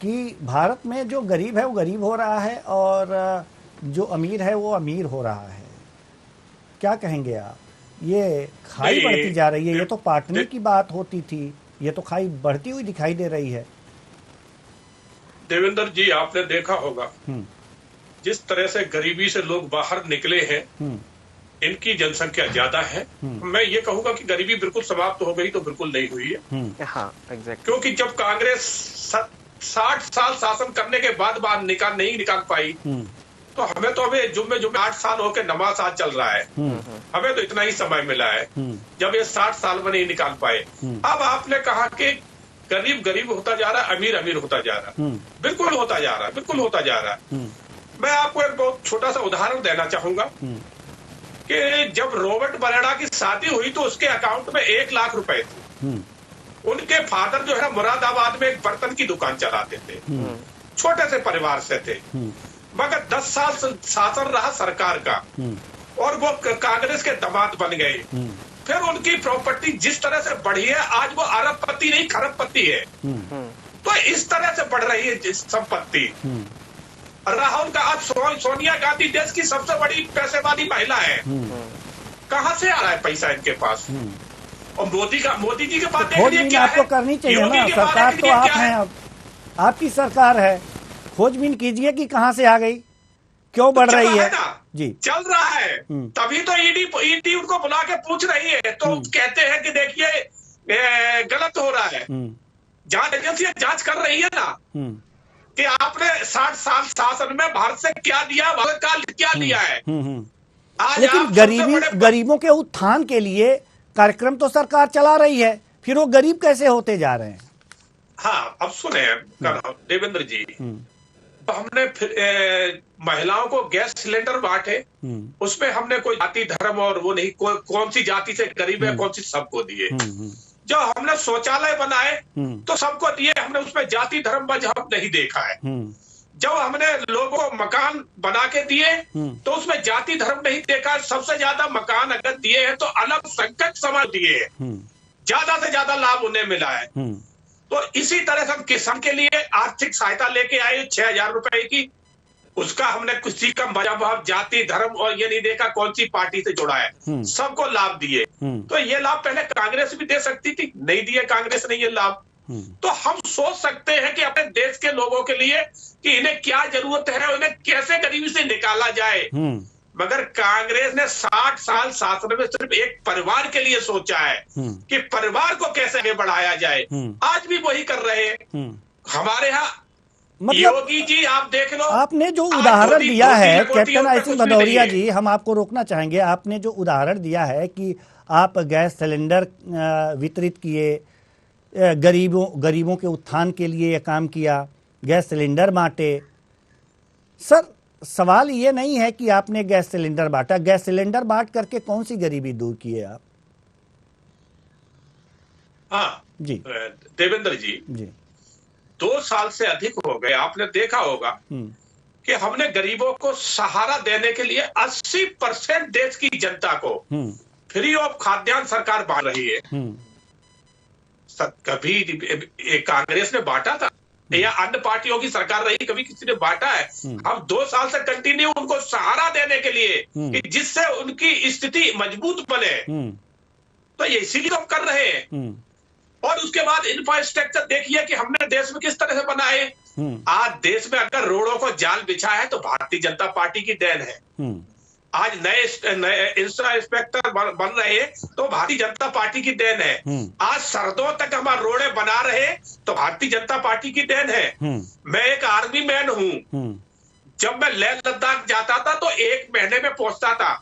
कि भारत में जो गरीब है वो गरीब हो रहा है और जो अमीर है वो अमीर हो रहा है। क्या कहेंगे आप? ये खाई बढ़ती जा रही है, ये तो पाटने की बात होती थी, ये तो खाई बढ़ती हुई दिखाई दे रही है।
देवेंद्र जी, आपने देखा होगा जिस तरह से गरीबी से लोग बाहर निकले हैं, इनकी जनसंख्या ज्यादा है। मैं ये कहूंगा कि गरीबी बिल्कुल समाप्त हो गई तो बिल्कुल नहीं हुई है।
हाँ, एग्जैक्ट।
क्योंकि जब कांग्रेस 60 साल शासन करने के बाद नहीं निकाल पाई, तो हमें तो अभी जुम्मे 8 साल होकर नमाज आज चल रहा है, हमें तो इतना ही समय मिला है जब ये 60 साल में नहीं निकाल पाए। अब आपने कहा कि गरीब गरीब होता जा रहा है, अमीर अमीर होता जा रहा है। बिल्कुल होता जा रहा है, बिल्कुल होता जा रहा है। मैं आपको एक बहुत छोटा सा उदाहरण देना चाहूंगा कि जब रॉबर्ट बराड़ा की शादी हुई तो उसके अकाउंट में 1 लाख रुपए थे। उनके फादर जो है मुरादाबाद में एक बर्तन की दुकान चलाते थे, छोटे से परिवार से थे, मगर 10 साल शासन रहा सरकार का और वो कांग्रेस के दामाद बन गए। फिर उनकी प्रॉपर्टी जिस तरह से बढ़ी है, आज वो अरबपति नहीं खरबपति है। तो इस तरह से बढ़ रही है संपत्ति। राहुल का आज सोनिया गांधी देश की सबसे बड़ी पैसे वाली महिला है। कहां से आ रहा है पैसा इनके पास? और मोदी जी के पास
खोजबीन आपको करनी चाहिए ना, सरकार तो आप हैं, आपकी सरकार है, खोजबीन कीजिए कि कहां से आ गई, क्यों बढ़ रही है जी। चल
रहा है तभी तो ईडी उनको बुला के पूछ रही है, तो कहते हैं कि देखिए गलत हो रहा है। जांच एजेंसी जांच कर रही है ना कि आपने 60 साल शासन में भारत से क्या दिया, भारत का क्या लिया है।
आज लेकिन गरीबों के उत्थान के लिए कार्यक्रम तो सरकार चला रही है, फिर वो गरीब कैसे होते जा रहे हैं?
हाँ, अब सुने देवेंद्र जी, तो हमने महिलाओं को गैस सिलेंडर बांटे, उसमें हमने कोई जाति धर्म और वो नहीं, कौन सी जाति से गरीब है कौन सी सबको दिए। जो हमने शौचालय बनाए तो सबको दिए, हमने उसमें जाति धर्म मजहब नहीं देखा है। जब हमने लोगों को मकान बना के दिए तो उसमें जाति धर्म नहीं देखा। सबसे ज्यादा मकान अगर दिए हैं तो अल्पसंख्यक समाज दिए हैं, ज्यादा से ज्यादा लाभ उन्हें मिला है। तो इसी तरह से हम किसान के लिए आर्थिक सहायता लेके आए 6,000 रुपए की, उसका हमने किसी का मजहब जाति धर्म और ये नहीं देखा कौन सी पार्टी से जुड़ा है, सबको लाभ दिए। तो ये लाभ पहले कांग्रेस भी दे सकती थी, नहीं दिए कांग्रेस ने ये लाभ। तो हम सोच सकते हैं कि अपने देश के लोगों के लिए कि इन्हें क्या जरूरत है, उन्हें कैसे गरीबी से निकाला जाए। मगर कांग्रेस ने 60 साल शासन में सिर्फ एक परिवार के लिए सोचा है कि परिवार को कैसे आगे बढ़ाया जाए। आज भी वही कर रहे हैं। हमारे यहाँ
मतलब
योगी जी आप देख लो,
आपने जो उदाहरण दिया है कैप्टन आईसिंह भदौरिया जी, हम आपको रोकना चाहेंगे। आपने जो उदाहरण दिया है कि आप गैस सिलेंडर वितरित किए, गरीबों के उत्थान के लिए ये काम किया, गैस सिलेंडर बांटे। सर सवाल ये नहीं है कि आपने गैस सिलेंडर बांटा, गैस सिलेंडर बांट करके कौन सी गरीबी दूर की है आप?
हाँ
जी
देवेंद्र जी, 2 साल से अधिक हो गए, आपने देखा होगा कि हमने गरीबों को सहारा देने के लिए 80% देश की जनता को फ्री ऑफ खाद्यान्न सरकार बांट रही है। कभी कांग्रेस ने बांटा था या अन्य पार्टियों की सरकार रही, कभी किसी ने बांटा है? हम 2 साल से कंटिन्यू उनको सहारा देने के लिए कि जिससे उनकी स्थिति मजबूत बने, तो ये इसीलिए हम कर रहे हैं। और उसके बाद इंफ्रास्ट्रक्चर देखिए कि हमने देश में किस तरह से बनाए। आज देश में अगर रोडों को जाल बिछा है तो भारतीय जनता पार्टी की देन है। आज नए इंफ्रास्ट्रक्चर बन रहे हैं तो भारतीय जनता पार्टी की देन है। आज सरहदों तक हमारे रोडे बना रहे तो भारतीय जनता पार्टी की देन है। मैं एक आर्मी मैन हूं, जब मैं लेह लद्दाख जाता था तो 1 महीने में पहुंचता था।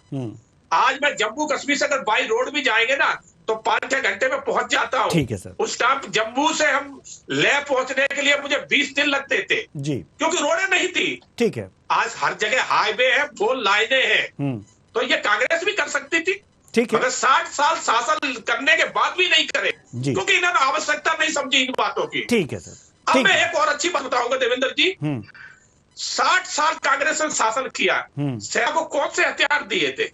आज मैं जम्मू कश्मीर से अगर बाई रोड भी जाएंगे ना तो 5-6 घंटे में पहुंच जाता हूँ।
ठीक है सर।
उस टाइम जम्मू से हम लेह पहुंचने के लिए मुझे 20 दिन लगते थे
जी,
क्योंकि रोडें नहीं थी। ठीक है, आज हर जगह हाईवे है, 4 लाइनें हैं, तो ये कांग्रेस भी कर सकती थी। ठीक है, मगर 60 साल शासन करने के बाद भी नहीं करे क्योंकि इन्होंने आवश्यकता नहीं समझी इन बातों की। ठीक है सर। अब मैं एक और अच्छी बात बताऊंगा देवेंद्र जी, 60 साल कांग्रेस ने शासन किया, सेना को कौन से हथियार दिए थे?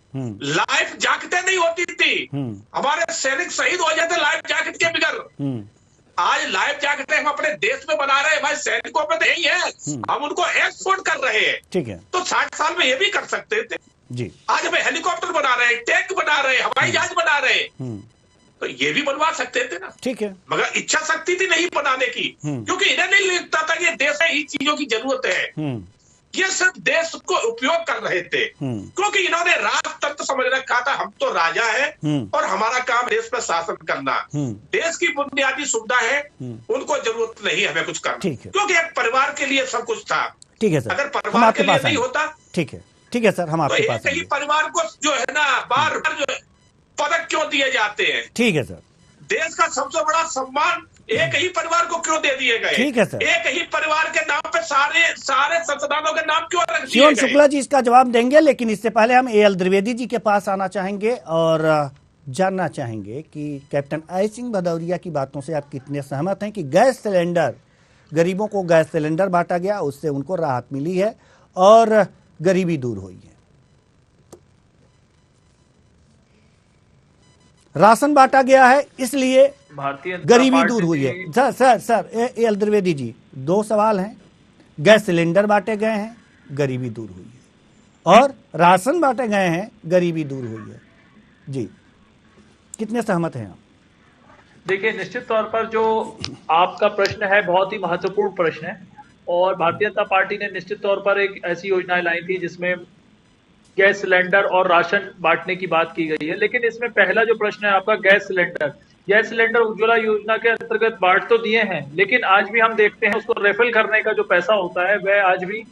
लाइफ जैकेटें नहीं होती थी, हमारे सैनिक शहीद हो जाते लाइफ जैकेट के बगैर। आज लाइफ जैकेटें हम अपने देश में बना रहे हैं, भाई सैनिकों पे तो यही है, हम उनको एक्सपोर्ट कर रहे हैं। ठीक है, तो 60 साल में ये भी कर सकते थे जी। आज हमें हेलीकॉप्टर बना रहे हैं, टैंक बना रहे हैं, हवाई जहाज बना रहे हैं, तो ये भी बनवा सकते थे ना। ठीक है, मगर इच्छा शक्ति थी नहीं बनाने की, क्योंकि इन्हें नहीं लगता था कि देश में इन चीजों की जरूरत है। ये सिर्फ देश को उपयोग कर रहे थे क्योंकि इन्होंने राजतंत्र समझ रखा था, हम तो राजा है और हमारा काम देश पर शासन करना। देश की बुनियादी सुविधा है, उनको जरूरत नहीं हमें कुछ करना, क्योंकि एक परिवार के लिए सब कुछ था। ठीक है सर, अगर परिवार के लिए नहीं होता। ठीक है सर, हम आपके पास आएंगे। परिवार को जो है ना बार बार जो पदक क्यों दिए जाते हैं? ठीक है सर, देश का सबसे बड़ा सम्मान एक ही परिवार को क्यों दे दिए गए? ठीक है सर, एक ही परिवार के नाम पे सारे संस्थानों के नाम क्यों रख दिए गए? शुक्ला जी इसका जवाब देंगे, लेकिन इससे पहले हम AL द्विवेदी जी के पास आना चाहेंगे और जानना चाहेंगे कि कैप्टन आईसिंह भदौरिया की बातों से आप कितने सहमत हैं कि गैस सिलेंडर, गरीबों को गैस सिलेंडर बांटा गया, उससे उनको राहत मिली है और गरीबी दूर हुई है। राशन बांटा गया है इसलिए गरीबी दूर हुई है। सर AL द्विवेदी जी, 2 सवाल हैं। गैस सिलेंडर बांटे गए हैं, गरीबी दूर हुई है, और राशन बांटे गए हैं, गरीबी दूर हुई है। जी, कितने सहमत हैं आप?
देखिए, निश्चित तौर पर जो आपका प्रश्न है बहुत ही महत्वपूर्ण प्रश्न है, और भारतीय जनता पार्टी ने निश्चित तौर पर एक ऐसी योजना लाई थी जिसमें गैस सिलेंडर और राशन बांटने की बात की गई है। लेकिन इसमें पहला जो प्रश्न है आपका गैस सिलेंडर उज्ज्वला योजना के अंतर्गत बांट तो दिए हैं, लेकिन आज भी हम देखते हैं उसको रेफिल करने का जो पैसा होता है वह आज भी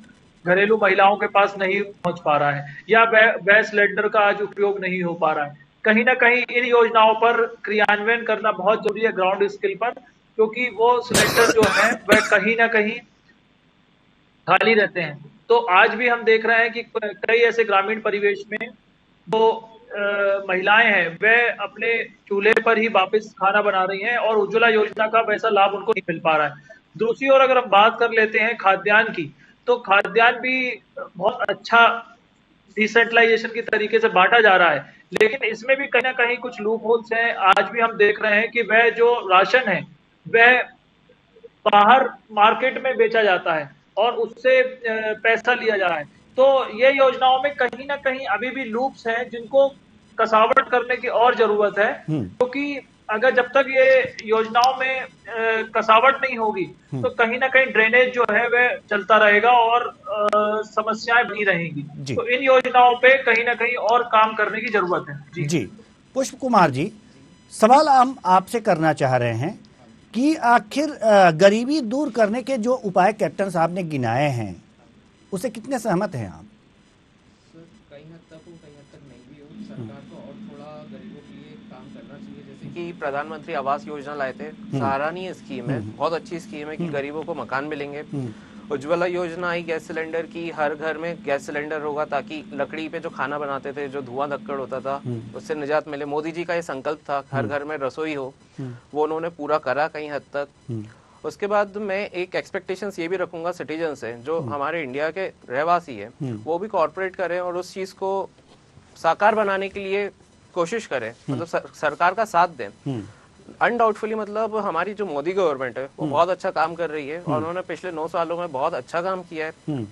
घरेलू महिलाओं के पास नहीं पहुंच पा रहा है, या वह सिलेंडर का आज उपयोग नहीं हो पा रहा है। कहीं ना कहीं इन योजनाओं पर क्रियान्वयन करना बहुत जरूरी है ग्राउंड स्किल पर, क्योंकि वो सिलेंडर जो है वह कहीं ना कहीं खाली रहते हैं। तो आज भी हम देख रहे हैं कि कई ऐसे ग्रामीण परिवेश में जो महिलाएं हैं वह अपने चूल्हे पर ही वापस खाना बना रही हैं और उज्ज्वला योजना का वैसा लाभ उनको नहीं मिल पा रहा है। दूसरी ओर अगर हम बात कर लेते हैं खाद्यान्न की, तो खाद्यान्न भी बहुत अच्छा डिसेंट्रलाइजेशन की तरीके से बांटा जा रहा है, लेकिन इसमें भी कहीं ना कहीं कुछ लूप होल्स हैं। आज भी हम देख रहे हैं कि वह जो राशन है वह बाहर मार्केट में बेचा जाता है और उससे पैसा लिया जा रहा है। तो ये योजनाओं में कहीं ना कहीं अभी भी लूप्स हैं जिनको कसावट करने की और जरूरत है, क्योंकि अगर जब तक ये योजनाओं में कसावट नहीं होगी तो कहीं ना कहीं ड्रेनेज जो है वह चलता रहेगा और समस्याएं बनी रहेंगी। तो इन योजनाओं पे कहीं ना कहीं और काम करने की जरूरत है।
जी पुष्प कुमार जी, सवाल हम आपसे करना चाह रहे हैं कि आखिर गरीबी दूर करने के जो उपाय कैप्टन साहब ने गिनाए हैं उसे कितने सहमत हैं आप?
कई हद तक हो, कई हद तक नहीं भी हो। सरकार को और थोड़ा गरीबों के लिए काम करना चाहिए। जैसे कि प्रधानमंत्री आवास योजना लाए थे, सराहनीय स्कीम है, बहुत अच्छी स्कीम है कि गरीबों को मकान मिलेंगे। उज्ज्वला योजना आई गैस सिलेंडर की, हर घर में गैस सिलेंडर होगा ताकि लकड़ी पे जो खाना बनाते थे, जो धुआं धक्कड़ होता था, उससे निजात मिले। मोदी जी का ये संकल्प था हर घर में रसोई हो, वो उन्होंने पूरा करा कहीं हद तक। उसके बाद मैं एक एक्सपेक्टेशंस ये भी रखूंगा सिटीजन से, जो हमारे इंडिया के रहवासी है, वो भी कॉर्पोरेट करें और उस चीज को साकार बनाने के लिए कोशिश करें, मतलब सरकार का साथ दें। अनडाउटफुली मतलब हमारी जो मोदी गवर्नमेंट है वो बहुत अच्छा काम कर रही है और उन्होंने पिछले 9 सालों में बहुत अच्छा काम किया है।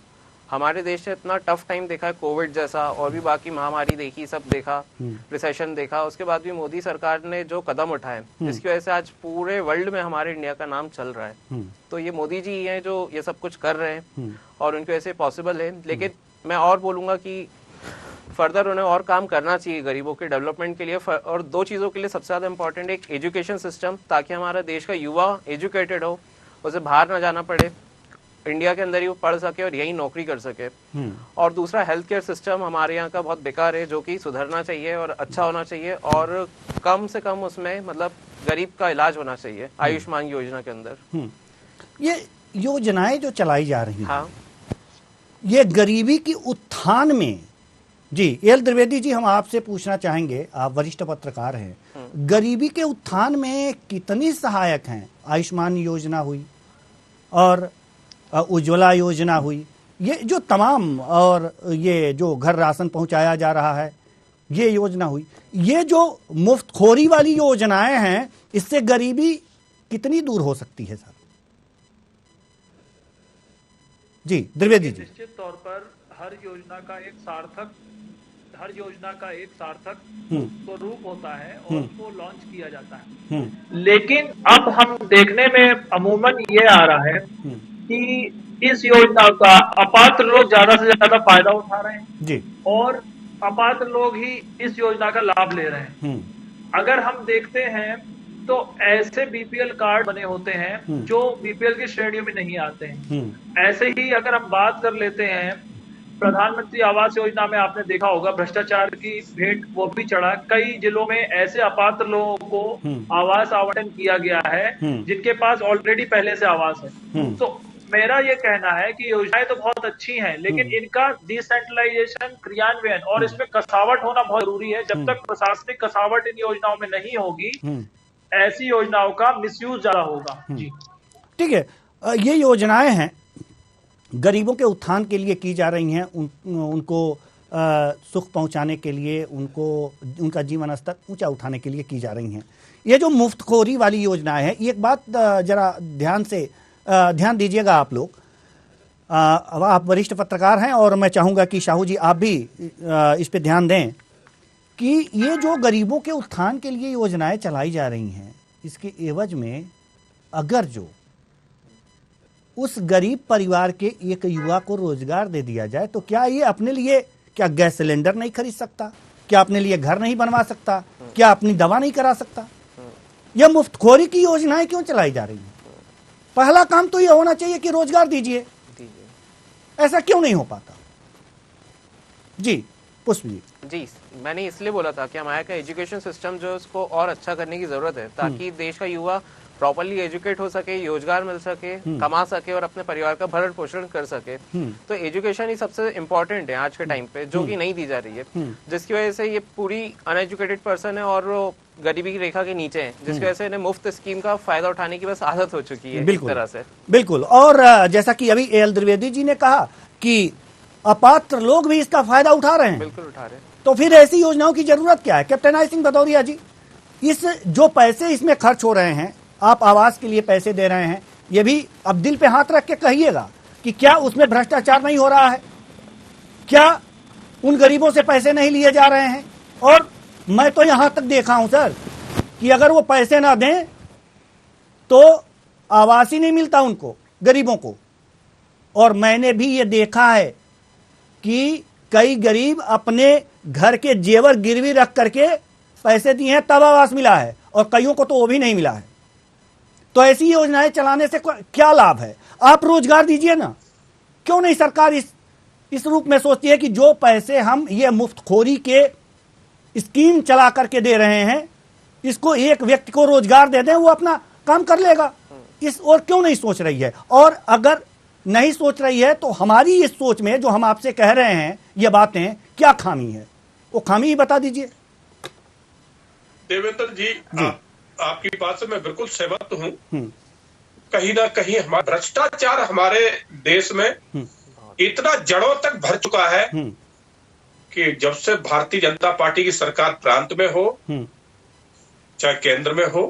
हमारे देश ने इतना टफ टाइम देखा है, कोविड जैसा, और भी बाकी महामारी देखी, सब देखा, रिसेशन देखा, उसके बाद भी मोदी सरकार ने जो कदम उठाए जिसकी वजह से आज पूरे वर्ल्ड में हमारे इंडिया का नाम चल रहा है। तो ये मोदी जी हैं जो ये सब कुछ कर रहे हैं और उनकी वजह से पॉसिबल है। लेकिन मैं और बोलूंगा कि फर्दर उन्हें और काम करना चाहिए गरीबों के डेवलपमेंट के लिए। और 2 चीज़ों के लिए सबसे ज़्यादा इंपॉर्टेंट, एक एजुकेशन सिस्टम, ताकि हमारा देश का युवा एजुकेटेड हो, उसे बाहर ना जाना पड़े, इंडिया के अंदर ही वो पढ़ सके और यही नौकरी कर सके। और दूसरा, हेल्थ केयर सिस्टम हमारे यहाँ का बहुत बेकार है, जो कि सुधरना चाहिए और अच्छा होना चाहिए, और कम से कम उसमें मतलब गरीब का इलाज होना चाहिए आयुष्मान योजना के अंदर।
ये योजनाएं जो चलाई जा रही हैं,
हाँ,
ये गरीबी की उत्थान में, जी एल द्विवेदी जी, हम आपसे पूछना चाहेंगे, आप वरिष्ठ पत्रकार हैं, गरीबी के उत्थान में कितनी सहायक हैं? आयुष्मान योजना हुई और उज्ज्वला योजना हुई, ये जो तमाम, और ये जो घर राशन पहुंचाया जा रहा है, ये योजना हुई, ये जो मुफ्तखोरी वाली योजनाएं हैं, इससे गरीबी कितनी दूर हो सकती है सर? जी द्विवेदी जी।
निश्चित तौर पर हर योजना का एक सार्थक स्वरूप होता है और उसको लॉन्च किया जाता है। लेकिन अब हम देखने में अमूमन ये आ रहा है कि इस योजना का अपात्र लोग ज्यादा से ज्यादा फायदा उठा रहे हैं जी, और अपात्र लोग ही इस योजना का लाभ ले रहे हैं। अगर हम देखते हैं तो ऐसे बीपीएल कार्ड बने होते हैं जो बीपीएल की श्रेणियों में नहीं आते हैं। ऐसे ही अगर हम बात कर लेते हैं, प्रधानमंत्री आवास योजना में आपने देखा होगा भ्रष्टाचार की भेंट वो भी चढ़ा। कई जिलों में ऐसे अपात्र लोगों को आवास आवंटन किया गया है जिनके पास ऑलरेडी पहले से आवास है। तो मेरा ये कहना है कि योजनाएं तो बहुत अच्छी हैं, लेकिन इनका डिसेंट्रलाइजेशन, क्रियान्वयन और इसमें कसावट होना बहुत जरूरी है। जब तक प्रशासनिक कसावट इन योजनाओं में नहीं होगी, ऐसी योजनाओं का मिसयूज ज्यादा होगा। जी
ठीक है, ये योजनाएं हैं गरीबों के उत्थान के लिए की जा रही हैं, उनको सुख पहुंचाने के लिए, उनका जीवन स्तर ऊंचा उठाने के लिए की जा रही हैं। ये जो मुफ्तखोरी वाली योजनाएं हैं, एक बात जरा ध्यान दीजिएगा आप लोग, आप वरिष्ठ पत्रकार हैं और मैं चाहूँगा कि शाहू जी आप भी इस पे ध्यान दें कि ये जो गरीबों के उत्थान के लिए योजनाएं चलाई जा रही हैं, इसके एवज में अगर जो उस गरीब परिवार के एक युवा को रोजगार दे दिया जाए तो क्या ये अपने लिए क्या गैस सिलेंडर नहीं खरीद सकता? क्या अपने लिए घर नहीं बनवा सकता? क्या अपनी दवा नहीं करा सकता? यह मुफ्तखोरी की योजनाएं क्यों चलाई जा रही हैं? पहला काम तो यह होना चाहिए कि रोजगार दीजिए, ऐसा क्यों नहीं हो पाता? जी पुष्प
जी, मैंने इसलिए बोला था कि हमारे का एजुकेशन सिस्टम जो है उसको और अच्छा करने की जरूरत है, ताकि देश का युवा प्रॉपर्ली एजुकेट हो सके, रोजगार मिल सके, कमा सके और अपने परिवार का भरण पोषण कर सके। तो एजुकेशन ही सबसे इम्पोर्टेंट है आज के टाइम पे, जो कि नहीं दी जा रही है, जिसकी वजह से ये पूरी अनएजुकेटेड पर्सन है और गरीबी की रेखा के नीचे है, जिसकी वजह से इन्हें मुफ्त स्कीम का फायदा उठाने की बस आदत हो चुकी है।
बिल्कुल,
इस तरह से
बिल्कुल। और जैसा कि अभी एल द्विवेदी जी ने कहा कि अपात्र लोग भी इसका फायदा उठा रहे हैं।
बिल्कुल उठा रहे हैं।
तो फिर ऐसी योजनाओं की जरूरत क्या है? कैप्टन आई सिंह भदौरिया जी, इस जो पैसे इसमें खर्च हो रहे हैं, आप आवास के लिए पैसे दे रहे हैं, ये भी अब दिल पे हाथ रख के कहिएगा कि क्या उसमें भ्रष्टाचार नहीं हो रहा है? क्या उन गरीबों से पैसे नहीं लिए जा रहे हैं? और मैं तो यहां तक देखा हूं सर कि अगर वो पैसे ना दें तो आवास ही नहीं मिलता उनको, गरीबों को। और मैंने भी ये देखा है कि कई गरीब अपने घर के जेवर गिरवी रख करके पैसे दिए हैं तब आवास मिला है, और कईयों को तो वो भी नहीं मिला है। तो ऐसी योजनाएं चलाने से क्या लाभ है? आप रोजगार दीजिए ना। क्यों नहीं सरकार इस रूप में सोचती है कि जो पैसे हम ये मुफ्तखोरी के स्कीम चला करके दे रहे हैं, इसको एक व्यक्ति को रोजगार दे दें, वो अपना काम कर लेगा। इस और क्यों नहीं सोच रही है? और अगर नहीं सोच रही है तो हमारी इस सोच में जो हम आपसे कह रहे हैं ये बातें, क्या खामी है? वो खामी ही बता दीजिए।
देवेंद्र जी, आपकी बात से मैं बिल्कुल सहमत हूँ। कहीं ना कहीं हमारा भ्रष्टाचार हमारे देश में इतना जड़ों तक भर चुका है कि जब से भारतीय जनता पार्टी की सरकार प्रांत में हो चाहे केंद्र में हो,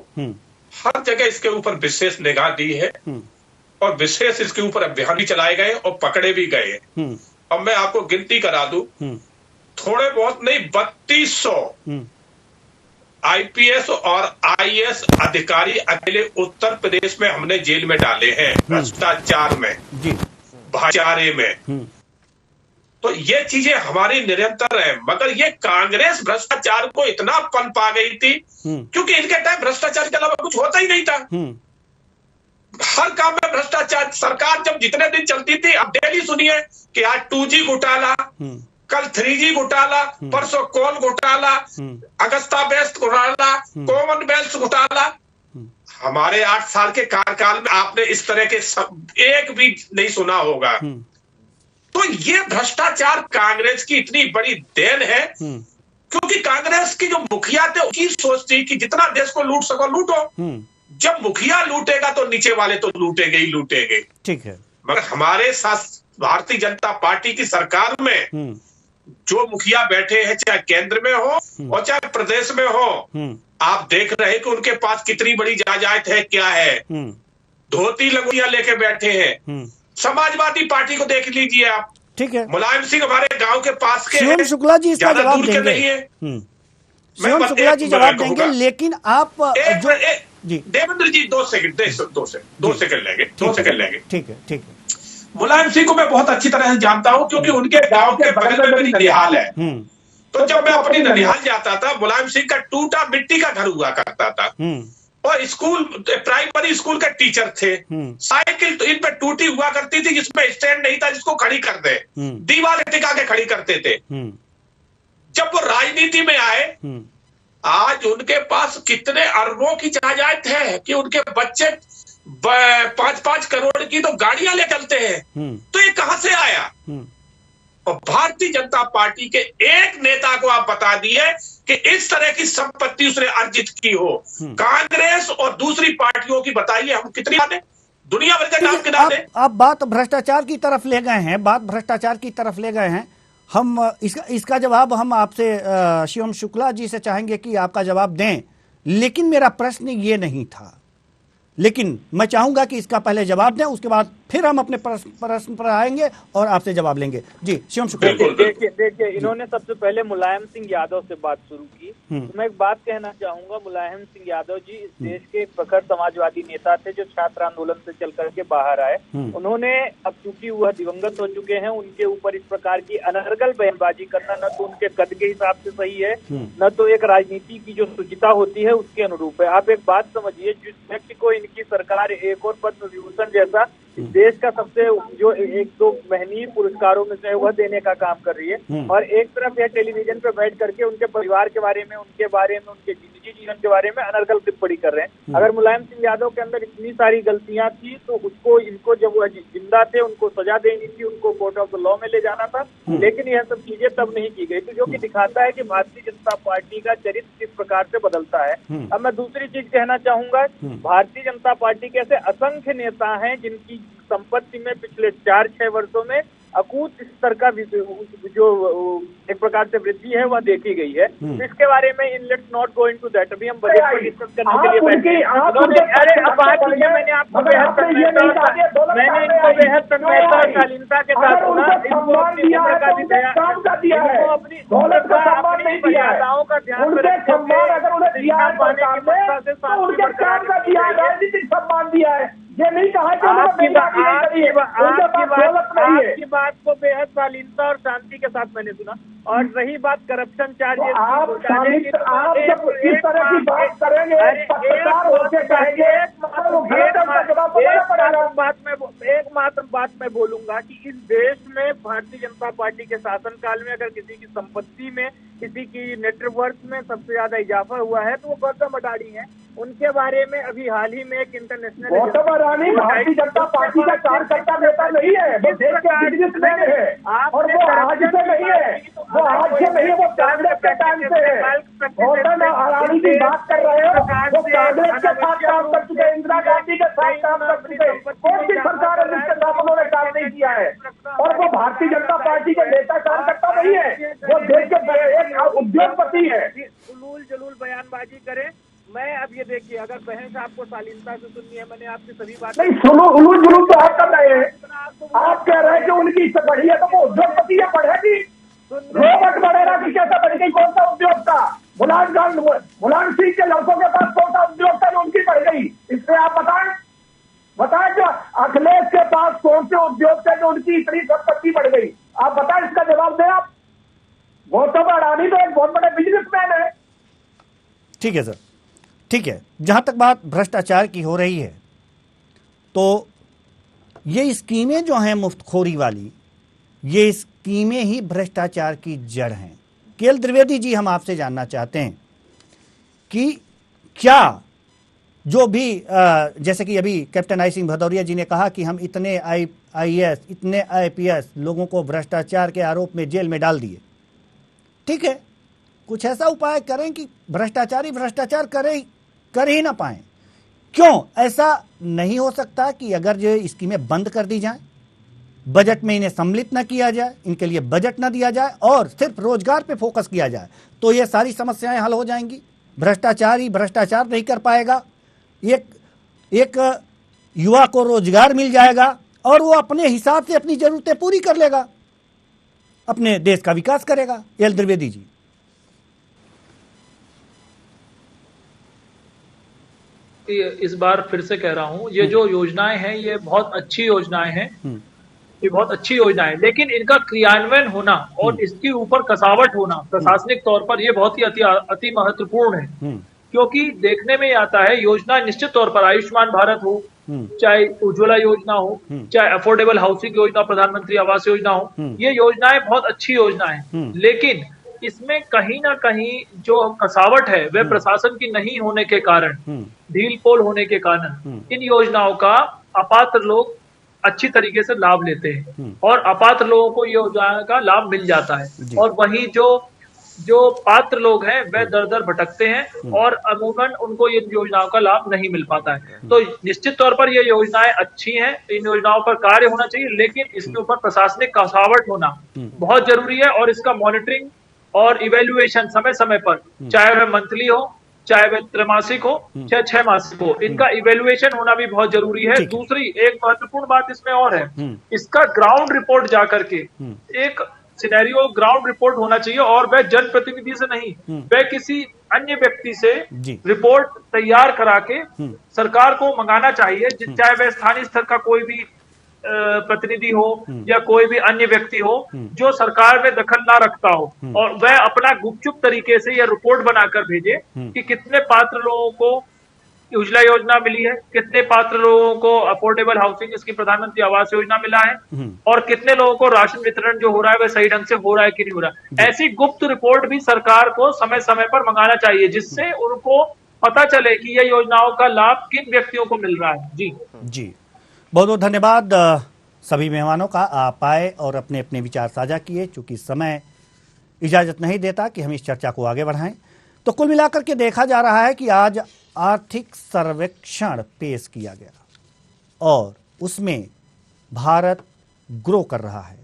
हर जगह इसके ऊपर विशेष निगाह दी है और विशेष इसके ऊपर अभियान भी चलाए गए और पकड़े भी गए। अब मैं आपको गिनती करा दूं, थोड़े बहुत नहीं 3200 आईपीएस और आईएएस अधिकारी अकेले उत्तर प्रदेश में हमने जेल में डाले हैं भ्रष्टाचार में, भाईचारे में। तो ये चीजें हमारी निरंतर है, मगर ये कांग्रेस भ्रष्टाचार को इतना पनपा गई थी क्योंकि इनके टाइम भ्रष्टाचार के अलावा कुछ होता ही नहीं था। हर काम में भ्रष्टाचार। सरकार जब जितने दिन चलती थी, अब डेली सुनिए कि आज 2G घोटाला, कल 3G घोटाला, परसों कोल घोटाला, अगस्ता वेस्ट घोटाला, कॉमनवेल्थ घोटाला। हमारे 8 साल के कार्यकाल में आपने इस तरह के एक भी नहीं सुना होगा। तो ये भ्रष्टाचार कांग्रेस की इतनी बड़ी देन है क्योंकि कांग्रेस की जो मुखिया थे उनकी सोच थी कि जितना देश को लूट सको लूटो। जब मुखिया लूटेगा तो नीचे वाले तो लूटेंगे ही लूटेंगे। ठीक है। मगर हमारे साथ भारतीय जनता पार्टी की सरकार में जो मुखिया बैठे हैं, चाहे केंद्र में हो और चाहे प्रदेश में हो, आप देख रहे हैं कि उनके पास कितनी बड़ी जायदाद है, क्या है। धोती लंगोटियां लेके बैठे हैं। समाजवादी पार्टी को देख लीजिए आप। ठीक है। मुलायम सिंह हमारे गांव के पास के
शिवम शुक्ला जी इसका जवाब देंगे।
नहीं है।
शिवम शुक्ला जी जवाब देंगे, लेकिन आप
जी देवेंद्र जी 2 सेकंड लेंगे। 2 सेकंड लेंगे। ठीक है, ठीक है। मुलायम सिंह को मैं बहुत अच्छी तरह से जानता हूं क्योंकि उनके गांव के बगल में मेरी ननिहाल है। तो जब मैं अपनी ननिहाल जाता था, मुलायम सिंह का टूटा मिट्टी का घर हुआ करता था और स्कूल, प्राइमरी स्कूल के टीचर थे। साइकिल तो इन पे टूटी हुआ करती थी जिसमें स्टैंड नहीं था जिसको खड़ी कर दे, दीवार टिका के खड़ी करते थे। जब वो राजनीति में आए, आज उनके पास कितने अरबों की जायदाद है कि उनके बच्चे 5-5 करोड़ की तो गाड़ियां ले चलते हैं। तो ये कहां से आया? और भारतीय जनता पार्टी के एक नेता को आप बता दिए कि इस तरह की संपत्ति उसने अर्जित की हो। कांग्रेस और दूसरी पार्टियों की बताइए, हम कितनी दें? दुनिया भर के नाम गिना दें।
आप बात भ्रष्टाचार की तरफ ले गए हैं। हम इसका जवाब हम आपसे शिवम शुक्ला जी से चाहेंगे कि आपका जवाब दें, लेकिन मेरा प्रश्न ये नहीं था। लेकिन मैं चाहूंगा कि इसका पहले जवाब दें, उसके बाद फिर हम अपने प्रश्न पर आएंगे और आपसे जवाब लेंगे। जी शिवम शुक्ला।
देखिए इन्होंने सबसे पहले मुलायम सिंह यादव से बात शुरू की। तो मैं एक बात कहना चाहूंगा, मुलायम सिंह यादव जी इस देश के एक प्रखर समाजवादी नेता थे जो छात्र आंदोलन से चल करके बाहर आए। उन्होंने, अब चूंकि वह दिवंगत हो चुके हैं, उनके ऊपर इस प्रकार की अनर्गल बयानबाजी करना न तो उनके कद के हिसाब से सही है, न तो एक राजनीति की जो शुचिता होती है उसके अनुरूप है। आप एक बात समझिए, जिस व्यक्ति को इनकी सरकार एक और पद्म विभूषण जैसा इस देश का सबसे जो 1-2 महनीय पुरस्कारों में से वह देने का काम कर रही है, और एक तरफ यह टेलीविजन पे बैठ करके उनके परिवार के बारे में, उनके निजी जीवन के बारे में अनर्गल टिप्पणी कर रहे हैं। अगर मुलायम सिंह यादव के अंदर इतनी सारी गलतियां थी तो इनको जब वह जिंदा थे उनको सजा देनी थी, उनको कोर्ट ऑफ द लॉ में ले जाना था, लेकिन यह सब चीजें तब नहीं की गई। तो जो कि दिखाता है कि भारतीय जनता पार्टी का चरित्र किस प्रकार से बदलता है। अब मैं दूसरी चीज कहना चाहूंगा, भारतीय जनता पार्टी के ऐसे असंख्य नेता हैं जिनकी संपत्ति में पिछले 4-6 वर्षों में अकूत स्तर का जो एक प्रकार से वृद्धि है वह देखी गई है। इसके बारे में in let's not go into that, अभी हम बजट पर डिस्कस करने के लिए बैठे हैं। अरे अब बात कीजिए, मैंने आपको बेहद मैंने इनको बेहद तन्मयता और शालीनता के साथ सुना। इनको अपनी उम्र का भी इनको अपनी उम्र का अपनी मर्यादाओं का ध्यान रखते हुए शिक्षा पाने की मकसद से
सम्मान दिया है। ये नहीं कहा कि
आपकी बात को बेहद शालीनता और शांति के साथ मैंने सुना। और रही बात करप्शन चार्जेस,
आप जब इस तरह की बात करेंगे
एक मात्र बात मैं बोलूंगा कि इस देश में भारतीय जनता पार्टी के शासनकाल में अगर किसी की संपत्ति में, किसी की नेटवर्थ में सबसे ज्यादा इजाफा हुआ है तो वो गौतम अडानी है। उनके बारे में अभी हाल ही में एक इंटरनेशनल
गौतम अडानी भारतीय जनता पार्टी का कार्यकर्ता नेता नहीं है, वो देश के बिजनेसमैन है और वो आज से नहीं है, वो आज से नहीं है, वो कांग्रेस के टाइम से है। गौतम अडानी की बात कर रहे हो, वो कांग्रेस के साथ काम कर चुके, इंदिरा गांधी के साथ काम कर चुके, कौन सी सरकार है जिसके साथ उन्होंने काम नहीं किया है। और वो भारतीय जनता पार्टी के नेता कार्यकर्ता नहीं है, वो देश के एक उद्योगपति है।
उलूल जलूल बयानबाजी करें। मैं अब ये देखिए, अगर बहन से आपको शालीनता से सुननी है, मैंने आपकी सभी बात
नहीं सुनो, उलूल जुलूल तो आप कर रहे हैं। आप कह रहे हैं कि उनकी इससे बढ़ी है तो वो उद्योगपति है, बढ़ेगी। रोबोट बढ़ेगा कि कैसे बढ़ गई, कौन सा उद्योग था? मुलायम सिंह के लड़कों के पास कौन सा उद्योग था जो उनकी बढ़ गई? इससे आप बताएं कि अखिलेश के पास कौन से उद्योग थे जो उनकी इतनी संपत्ति बढ़ गई? आप बताएं, इसका जवाब दें आप। गौतम अडानी तो एक बहुत बड़े बिजनेसमैन है।
ठीक है सर, ठीक है। जहां तक बात भ्रष्टाचार की हो रही है तो ये स्कीमें जो हैं मुफ्तखोरी वाली, ये स्कीमें ही भ्रष्टाचार की जड़ हैं। केएल द्विवेदी जी, हम आपसे जानना चाहते हैं कि क्या जो भी जैसे कि अभी कैप्टन आई सिंह भदौरिया जी ने कहा कि हम इतने IAS, इतने IPS लोगों को भ्रष्टाचार के आरोप में जेल में डाल दिए, ठीक है, कुछ ऐसा उपाय करें कि भ्रष्टाचारी भ्रष्टाचार कर ही ना पाए। क्यों ऐसा नहीं हो सकता कि अगर जो स्कीमें बंद कर दी जाएं, बजट में इन्हें सम्मिलित न किया जाए, इनके लिए बजट न दिया जाए और सिर्फ रोजगार पे फोकस किया जाए, तो ये सारी समस्याएं हल हो जाएंगी। भ्रष्टाचारी भ्रष्टाचार नहीं कर पाएगा, एक युवा को रोजगार मिल जाएगा और वो अपने हिसाब से अपनी जरूरतें पूरी कर लेगा, अपने देश का विकास करेगा। केएल द्विवेदी जी।
इस बार फिर से कह रहा हूं, ये जो योजनाएं हैं ये बहुत अच्छी योजनाएं हैं, ये बहुत अच्छी योजना है, लेकिन इनका क्रियान्वयन होना और इसके ऊपर कसावट होना प्रशासनिक तौर पर ये बहुत ही अति महत्वपूर्ण है। क्योंकि देखने में आता है योजना निश्चित तौर पर आयुष्मान भारत हो, चाहे उज्ज्वला योजना हो, चाहे अफोर्डेबल हाउसिंग योजना, प्रधानमंत्री आवास योजना हो, ये योजनाएं बहुत अच्छी योजनाएं हैं, लेकिन इसमें कहीं ना कहीं जो कसावट है वह प्रशासन की नहीं होने के कारण, ढील पोल होने के कारण इन योजनाओं का अपात्र लोग अच्छी तरीके से लाभ लेते हैं और अपात्र लोगों को ये योजना का लाभ मिल जाता है और वहीं जो पात्र लोग हैं वह दर दर भटकते हैं और अमूमन उनको इन योजनाओं का लाभ नहीं मिल पाता है। तो निश्चित तौर पर ये योजनाएं अच्छी हैं, इन योजनाओं पर कार्य होना चाहिए, लेकिन इसके ऊपर प्रशासनिक कसावट होना बहुत जरूरी है और इसका मॉनिटरिंग और इवेल्युएशन समय समय पर, चाहे वह मंथली हो, चाहे वह त्रैमासिक हो, चाहे 6 मासिक हो, इनका इवेल्युएशन होना भी बहुत जरूरी है। दूसरी एक महत्वपूर्ण बात इसमें और है, इसका ग्राउंड रिपोर्ट जाकर के एक सिनेरियो ग्राउंड रिपोर्ट होना चाहिए और वह जनप्रतिनिधि से नहीं, वह किसी अन्य व्यक्ति से रिपोर्ट तैयार करा के सरकार को मंगाना चाहिए, चाहे वह स्थानीय स्तर का कोई भी प्रतिनिधि हो या कोई भी अन्य व्यक्ति हो जो सरकार में दखल ना रखता हो, और वह अपना गुपचुप तरीके से यह रिपोर्ट बनाकर भेजे कि कितने पात्र लोगों को उज्ज्वला योजना मिली है, कितने पात्र लोगों को अफोर्डेबल हाउसिंग इसकी प्रधानमंत्री आवास योजना मिला है और कितने लोगों को राशन वितरण जो हो रहा है वह सही ढंग से हो रहा है कि नहीं हो रहा है। ऐसी गुप्त रिपोर्ट भी सरकार को समय समय पर मंगाना चाहिए, जिससे उनको पता चले कि यह योजनाओं का लाभ किन व्यक्तियों को मिल रहा है। जी
बहुत बहुत धन्यवाद सभी मेहमानों का, आप आए और अपने अपने विचार साझा किए। चूंकि समय इजाजत नहीं देता कि हम इस चर्चा को आगे बढ़ाएं, तो कुल मिलाकर के देखा जा रहा है कि आज आर्थिक सर्वेक्षण पेश किया गया और उसमें भारत ग्रो कर रहा है।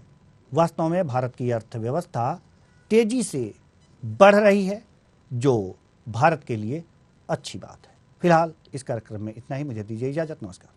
वास्तव में भारत की अर्थव्यवस्था तेजी से बढ़ रही है, जो भारत के लिए अच्छी बात है। फिलहाल इस कार्यक्रम में इतना ही। मुझे दीजिए इजाजत। नमस्कार।